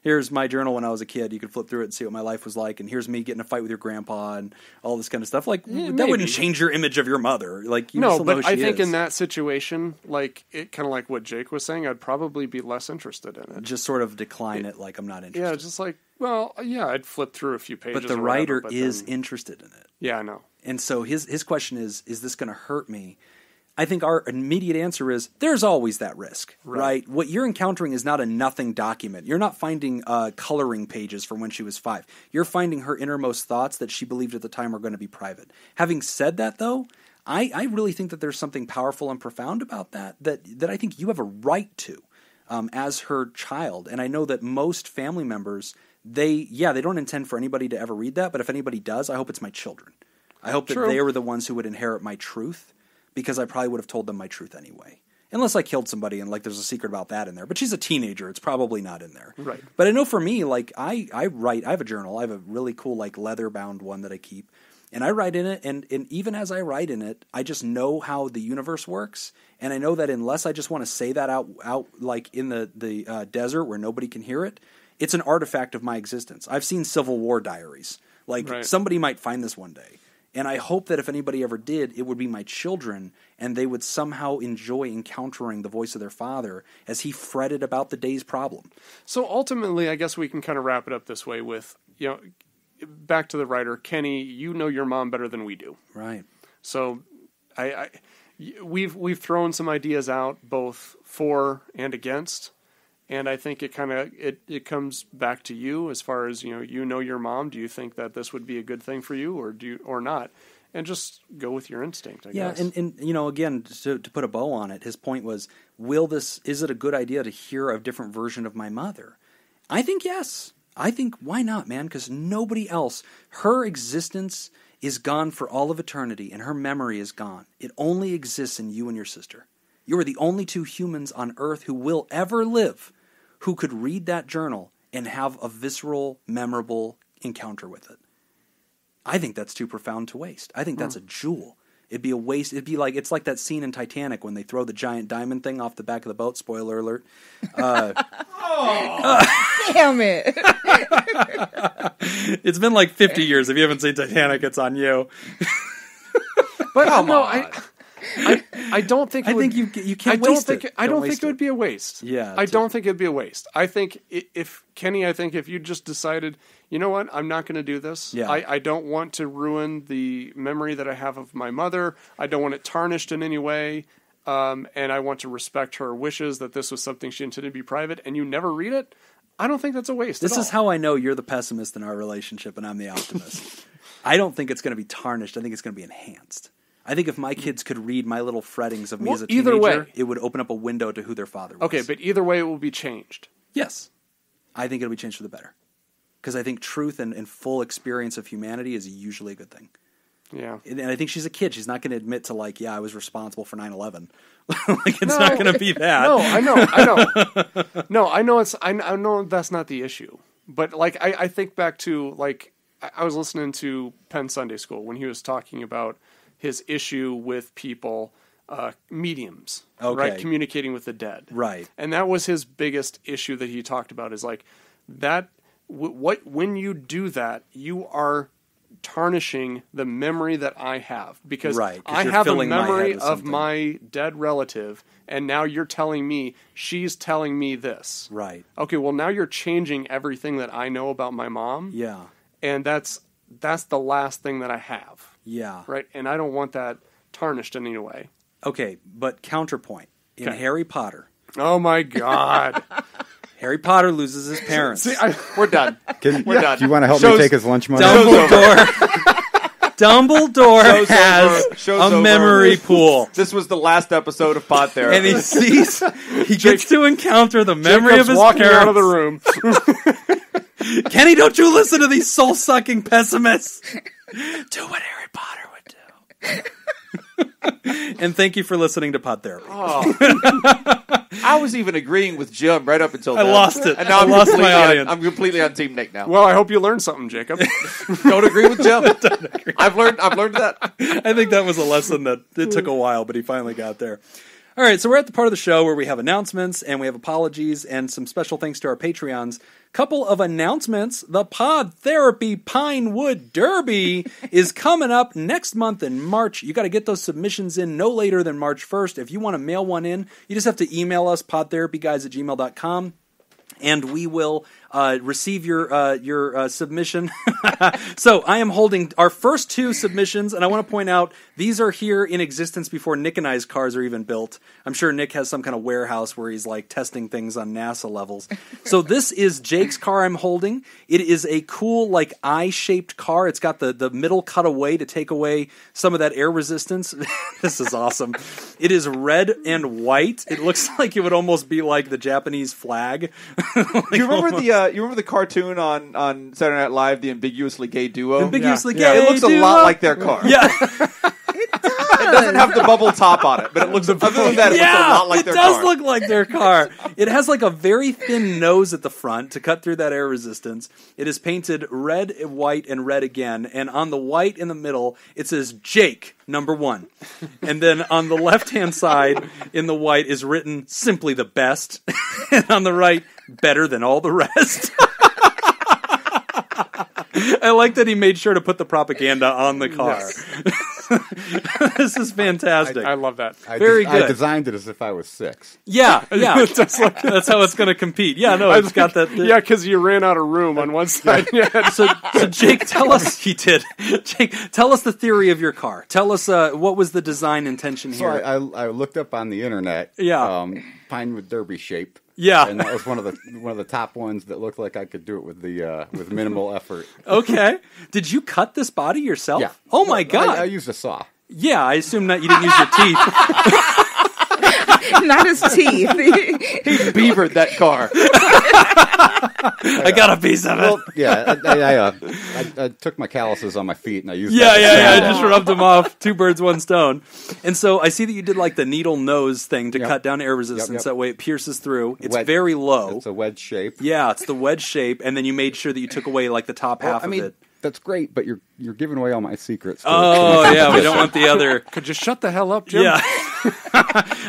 here's my journal when I was a kid. You could flip through it and see what my life was like. And here's me getting in a fight with your grandpa and all this kind of stuff. Like, that wouldn't change your image of your mother. Like, no, but I think in that situation, like, it kind of like what Jake was saying, I'd probably be less interested in it. Just sort of decline it like I'm not interested. Yeah, just like, well, yeah, I'd flip through a few pages. But the writer is interested in it. Yeah, I know. And so his question is this going to hurt me? I think our immediate answer is there's always that risk, right? What you're encountering is not a nothing document. You're not finding coloring pages from when she was 5. You're finding her innermost thoughts that she believed at the time are going to be private. Having said that, though, I really think that there's something powerful and profound about that I think you have a right to as her child. And I know that most family members, they don't intend for anybody to ever read that, but if anybody does, I hope it's my children. I hope that they were the ones who would inherit my truth. Because I probably would have told them my truth anyway. Unless I killed somebody and, like, there's a secret about that in there. But she's a teenager. It's probably not in there. Right. But I know for me, like, I write. I have a journal. I have a really cool, like, leather-bound one that I keep. And I write in it. And even as I write in it, I just know how the universe works. And I know that unless I just want to say that out like, in the desert where nobody can hear it, it's an artifact of my existence. I've seen Civil War diaries. Like, somebody might find this one day. And I hope that if anybody ever did, it would be my children, and they would somehow enjoy encountering the voice of their father as he fretted about the day's problem. So ultimately, I guess we can kind of wrap it up this way with, back to the writer, Kenny, you know your mom better than we do. Right. So we've thrown some ideas out, both for and against. And I think it kind of it comes back to you as far as you know your mom. Do you think that this would be a good thing for you, or not? And just go with your instinct. I guess. Yeah, and again, to put a bow on it, his point was: is it a good idea to hear a different version of my mother? I think yes. I think why not, man? Because nobody else, her existence is gone for all of eternity, and her memory is gone. It only exists in you and your sister. You are the only 2 humans on Earth who will ever live who could read that journal and have a visceral, memorable encounter with it. I think that's too profound to waste. I think that's a jewel. It'd be a waste. It's like that scene in Titanic when they throw the giant diamond thing off the back of the boat. Spoiler alert. Damn it. It's been like 50 years. If you haven't seen Titanic, it's on you. But I don't think. I think you can't waste it. I don't think it would be a waste. Yeah, I don't think it'd be a waste. I think if you just decided, you know what, I'm not going to do this. Yeah. I don't want to ruin the memory that I have of my mother. I don't want it tarnished in any way. And I want to respect her wishes that this was something she intended to be private. And you never read it. I don't think that's a waste. This is how I know you're the pessimist in our relationship and I'm the optimist. I don't think it's going to be tarnished. I think it's going to be enhanced. I think if my kids could read my little frettings of me as a teenager, it would open up a window to who their father was. Okay, but either way, it will be changed. Yes. I think it'll be changed for the better. Because I think truth and full experience of humanity is usually a good thing. Yeah. And I think she's a kid. She's not going to admit to like, yeah, I was responsible for 9/11. Like it's not going to be that. No, I know. No, I know that's not the issue. But like, I think back to like, I was listening to Penn Sunday School when he was talking about his issue with people, mediums, right? Communicating with the dead. Right. And that was his biggest issue that he talked about is like that, when you do that, you are tarnishing the memory that I have because I have a memory of my dead relative and now you're telling me she's telling me this. Right. Okay, well now you're changing everything that I know about my mom. Yeah. And that's the last thing that I have. Yeah. Right? And I don't want that tarnished in any way. Okay, but counterpoint. In Harry Potter. Oh my God. Harry Potter loses his parents. See, we're done. We're done. Do you want to help me take his lunch money? Dumbledore has a memory pool. This was the last episode of Pod Therapy. And he gets to encounter the memory of his walking parents. Out of the room. Kenny, don't you listen to these soul-sucking pessimists. Do what Harry Potter would do. And thank you for listening to Pod Therapy. I was even agreeing with Jim right up until then. I lost it. And now I lost my audience. I'm completely on Team Nick now. Well, I hope you learned something, Jacob. Don't agree with Jim. I've learned that. I think that was a lesson that it took a while, but he finally got there. All right, so we're at the part of the show where we have announcements and we have apologies and some special thanks to our Patreons. Couple of announcements. The Pod Therapy Pinewood Derby is coming up next month in March. You got to get those submissions in no later than March 1st. If you want to mail one in, you just have to email us, podtherapyguys@gmail.com. And we will receive your submission. So I am holding our first two submissions, and I want to point out these are here in existence before Nick and I's cars are even built. I'm sure Nick has some kind of warehouse where he's like testing things on NASA levels. So this is Jake's car I'm holding. It is a cool like eye-shaped car. It's got the middle cut away to take away some of that air resistance. This is awesome. It is red and white. It looks like it would almost be like the Japanese flag. Like, do you remember the cartoon on Saturday Night Live, the Ambiguously Gay Duo? Ambiguously Gay It looks duo. a lot like their car. Yeah. It doesn't have the bubble top on it, but it looks other than that, it looks a lot like their car. It does look like their car. It has like a very thin nose at the front to cut through that air resistance. It is painted red, white, and red again, and on the white in the middle, it says Jake, #1. And then on the left-hand side in the white is written simply the best, and on the right, better than all the rest. I like that he made sure to put the propaganda on the car. Yes. This is fantastic. I love that. Very good. I designed it as if I was 6. Yeah. That's how it's going to compete. Yeah, no, it's got that. Yeah, because you ran out of room on one side. Yeah. So Jake, tell us. He did. Jake, tell us the theory of your car. Tell us what was the design intention here. So I looked up on the internet. Yeah. Pinewood Derby shape. Yeah, and that was one of the top ones that looked like I could do it with minimal effort. Okay, did you cut this body yourself? Yeah. Oh my God! I used a saw. Yeah, I assume that you didn't use your teeth. Not his teeth. He beavered that car. I got a piece of it. Well, yeah, I took my calluses on my feet and I used. Yeah. I just rubbed them off. 2 birds, 1 stone. And so I see that you did like the needle nose thing to cut down air resistance. That way it pierces through. It's very low. It's a wedge shape. Yeah, it's the wedge shape, and then you made sure that you took away like the top half of it. That's great, but you're giving away all my secrets. Oh, yeah, we don't want the other. Could you shut the hell up, Jim? Yeah.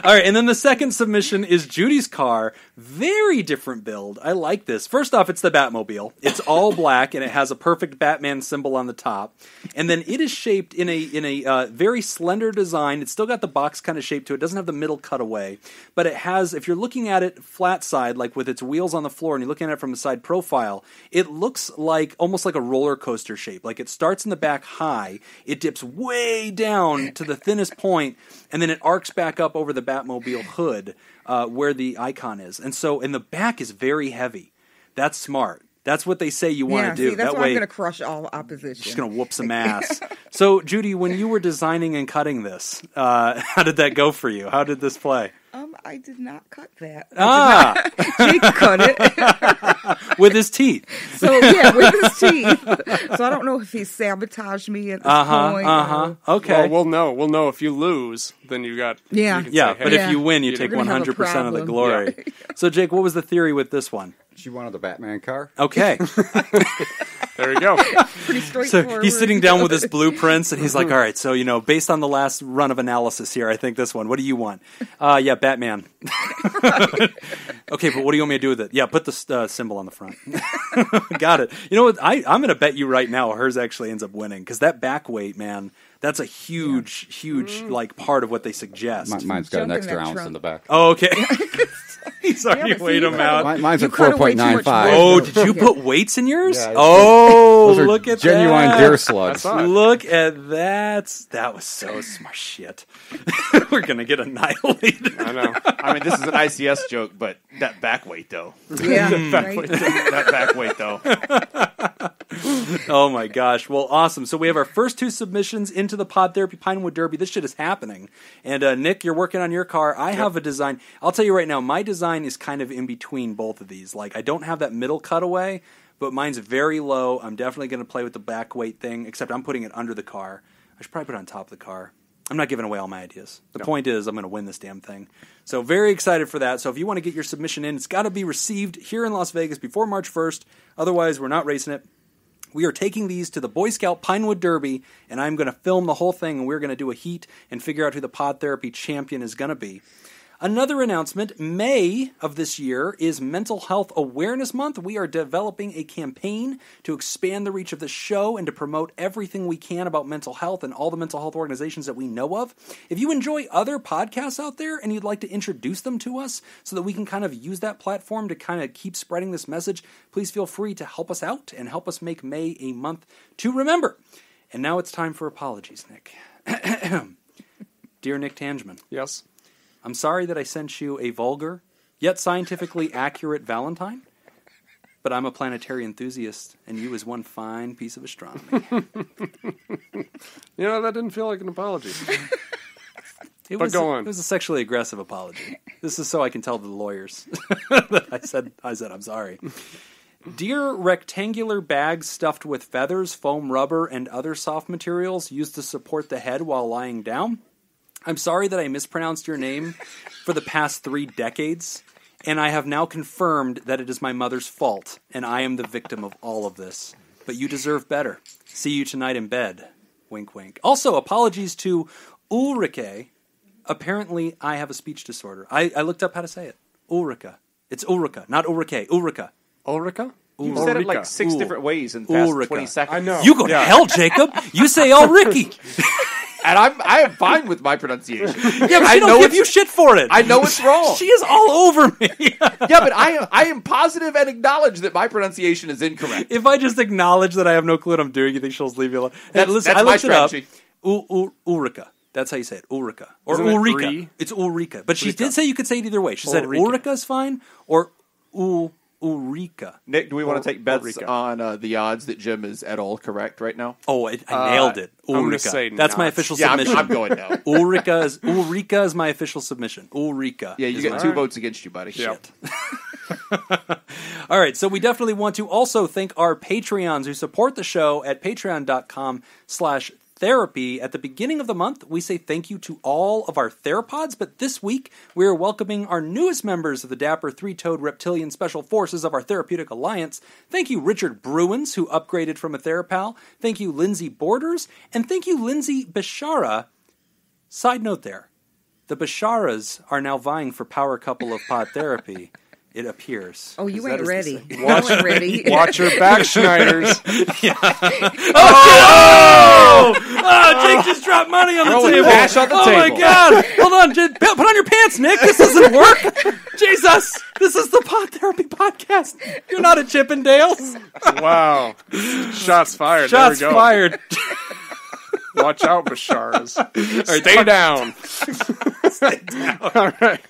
All right, and then the second submission is Judy's car. Very different build. I like this. First off, it's the Batmobile. It's all black, and it has a perfect Batman symbol on the top. And then it is shaped in a very slender design. It's still got the box kind of shape to it. It doesn't have the middle cutaway. But it has, if you're looking at it flat side, like with its wheels on the floor, and you're looking at it from the side profile, it looks like almost like a roller coaster shape. Like it starts in the back high, it dips way down to the thinnest point, and then it arcs back up over the Batmobile hood where the icon is. And so, and the back is very heavy. That's smart. That's what they say you want to do. See, that's why I'm going to crush all opposition. Just going to whoop some ass. So, Judy, when you were designing and cutting this, how did that go for you? How did this play? I did not cut that. Jake cut it. With his teeth. So, yeah, with his teeth. So I don't know if he sabotaged me at this point. Okay. Well, we'll know if you lose, then you got... Yeah. You can say, but if you win, you take 100% of the glory. Yeah. So, Jake, what was the theory with this one? She wanted the Batman car. Okay. There you go. Pretty straightforward. So he's sitting down with his blueprints, and he's like, all right, so, based on the last run of analysis here, I think this one. What do you want? Yeah, Batman. Okay, but what do you want me to do with it? Yeah, put the symbol on the front. Got it. You know what? I'm going to bet you right now hers actually ends up winning, because that back weight, man, that's a huge, like, part of what they suggest. Mine's got an extra ounce in the back. Oh, okay. He's already weighed them out. Mine's at 4.95. Oh, did you put weights in yours? Yeah, Look at genuine that. deer slugs. Look at that. That was so smart shit. We're going to get annihilated. I know. I mean, this is an ICS joke, but that back weight, though. Yeah, That back weight, though. Oh, my gosh. Well, awesome. So we have our first 2 submissions into the Pod Therapy Pinewood Derby. This shit is happening. And, Nick, you're working on your car. I have a design. I'll tell you right now, my design is kind of in between both of these. Like, I don't have that middle cutaway, but mine's very low. I'm definitely going to play with the back weight thing, except I'm putting it under the car. I should probably put it on top of the car. I'm not giving away all my ideas. The point is I'm going to win this damn thing. So very excited for that. So if you want to get your submission in, it's got to be received here in Las Vegas before March 1st. Otherwise, we're not racing it. We are taking these to the Boy Scout Pinewood Derby, and I'm going to film the whole thing, and we're going to do a heat and figure out who the Pod Therapy champion is going to be. Another announcement, May of this year is Mental Health Awareness Month. We are developing a campaign to expand the reach of the show and to promote everything we can about mental health and all the mental health organizations that we know of. If you enjoy other podcasts out there and you'd like to introduce them to us so that we can kind of use that platform to kind of keep spreading this message, please feel free to help us out and help us make May a month to remember. And now it's time for apologies, Nick. Dear Nick Tangeman. Yes? I'm sorry that I sent you a vulgar, yet scientifically accurate Valentine, but I'm a planetary enthusiast, and you is one fine piece of astronomy. That didn't feel like an apology. It But go on. It was a sexually aggressive apology. This is so I can tell the lawyers that I said I'm sorry. Dear rectangular bags stuffed with feathers, foam rubber, and other soft materials used to support the head while lying down, I'm sorry that I mispronounced your name for the past 3 decades, and I have now confirmed that it is my mother's fault, and I am the victim of all of this. But you deserve better. See you tonight in bed. Wink, wink. Also, apologies to Ulrike. Apparently, I have a speech disorder. I looked up how to say it. Ulrike. It's Ulrike, not Ulrike. Ulrike. Ulrika? You said it like 6 different ways in the past 20 seconds. I know. You go to hell, Jacob. You say Ulrike. And I am fine with my pronunciation. Yeah, but she don't give you shit for it. I know it's wrong. She is all over me. Yeah, but I am positive and acknowledge that my pronunciation is incorrect. If I just acknowledge that I have no clue what I'm doing, you think she'll just leave me alone? That's I my looked it up. strategy. Ulrika. That's how you say it. Ulrika. Or Isn't it Ulrika. Uri? It's Ulrika. But she Ulrika. did say you could say it either way. She said Ulrika. Ulrika is fine or Ulrika. Nick, do we want to take bets Ulrika. on the odds that Jim is at all correct right now? Oh, I nailed it. I'm gonna Ulrika. say That's my not. official Yeah, submission. I'm going now. Ulrika is my official submission. Ulrika. Yeah, you is get my- 2 votes against you, buddy. Yep. All right, so we definitely want to also thank our Patreons who support the show at patreon.com/therapy. At the beginning of the month, we say thank you to all of our THERAPODs, but this week we are welcoming our newest members of the dapper 3-toed reptilian special forces of our therapeutic alliance. Thank you, Richard Bruins, who upgraded from a THERAPAL. Thank you, Lindsay Borders, and thank you, Lindsay Bashara. Side note there, the Basharas are now vying for power couple of Pod Therapy. It appears. Oh, you That ain't is ready. the You ain't ready. Watch your back, Schneiders. Jake just dropped money on the Throwing table. cash on the oh my table. God! Hold on, Jake. Put on your pants, Nick. This doesn't work. Jesus, this is the Pod Therapy podcast. You're not at Chippendales. Wow. Shots fired. Shots there we go. fired. Watch out, Basharas. Stay down. Stay down. All right.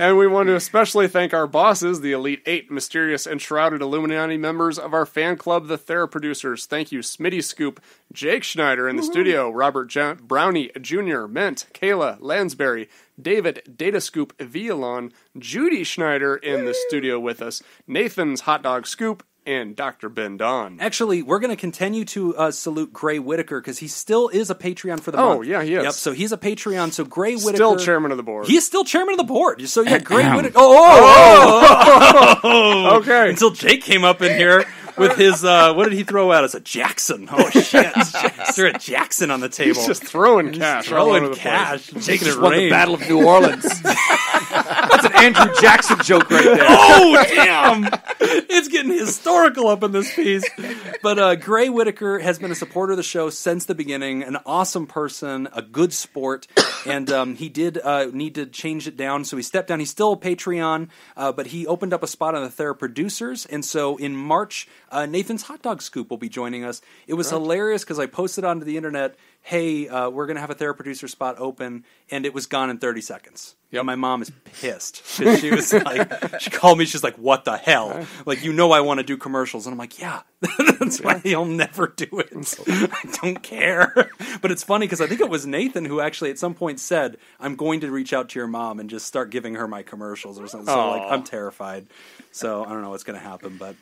And we want to especially thank our bosses, the Elite 8 mysterious and shrouded Illuminati members of our fan club, the Theraproducers. Thank you, Smitty Scoop, Jake Schneider in the studio, Robert Brownie Jr., Mint, Kyla, Lansbury, David Data Scoop Violon, Judy Schneider in the studio with us, Nathan's Hot Dog Scoop, and Dr. Ben Don. Actually, we're going to continue to salute Gray Whitaker because he still is a Patreon for the month. Oh, yeah, he is. Yep, so he's a Patreon. So Gray Whitaker... Still chairman of the board. He's still chairman of the board. So yeah, Gray Whitaker... Okay. Until Jake came up in here with his... what did he throw out as a Jackson? Oh, shit. Threw a Jackson on the table. He's just throwing cash. Throwing cash. Jake just won the Battle of New Orleans. That's an Andrew Jackson joke right there. Oh, damn! It's getting historical up in this piece. But Gray Whitaker has been a supporter of the show since the beginning, an awesome person, a good sport, and he did need to change it down, so he stepped down. He's still a Patreon, but he opened up a spot on the Theraproducers, and so in March, Nathan's Hot Dog Scoop will be joining us. It was hilarious because I posted onto the internet, hey, we're going to have a Theraproducer spot open, and it was gone in 30 seconds. Yep. My mom is pissed. She was like, she called me, she's like, what the hell? Like, you know I want to do commercials. And I'm like, yeah, that's why he'll never do it. I don't care. But it's funny because I think it was Nathan who actually at some point said, I'm going to reach out to your mom and just start giving her my commercials or something. So like, I'm terrified. So I don't know what's going to happen, but...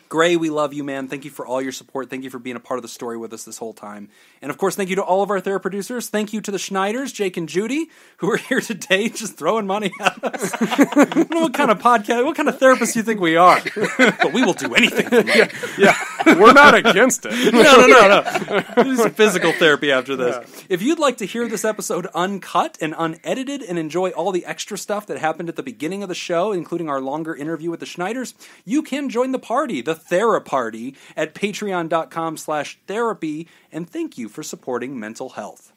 Gray, we love you, man. Thank you for all your support. Thank you for being a part of the story with us this whole time. And, of course, thank you to all of our Theraproducers. Thank you to the Schneiders, Jake and Judy, who are here today just throwing money at us. I don't know what kind of podcast, what kind of therapists you think we are. But we will do anything for money. Yeah, we're not against it. No. Do some physical therapy after this. Yeah. If you'd like to hear this episode uncut and unedited and enjoy all the extra stuff that happened at the beginning of the show, including our longer interview with the Schneiders, you can join the party, the TheraParty, at patreon.com/therapy, and thank you for supporting mental health.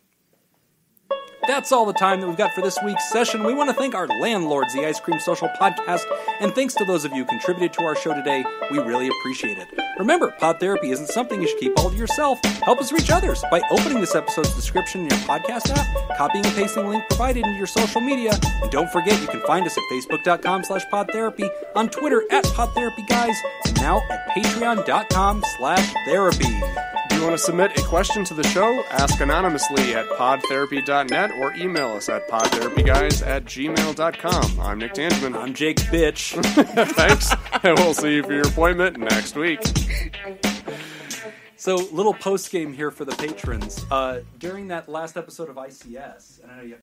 That's all the time that we've got for this week's session. We want to thank our landlords, the Ice Cream Social Podcast, and thanks to those of you who contributed to our show today. We really appreciate it. Remember, Pod Therapy isn't something you should keep all to yourself. Help us reach others by opening this episode's description in your podcast app, copying and pasting the link provided into your social media, and don't forget you can find us at facebook.com/podtherapy, on Twitter at PodTherapyGuys, and now at patreon.com/therapy. If you want to submit a question to the show, ask anonymously at podtherapy.net or email us at podtherapyguys@gmail.com. I'm Nick Tangeman. I'm Jake's bitch. Thanks, and we'll see you for your appointment next week. So, little post-game here for the patrons. During that last episode of ICS, and I know you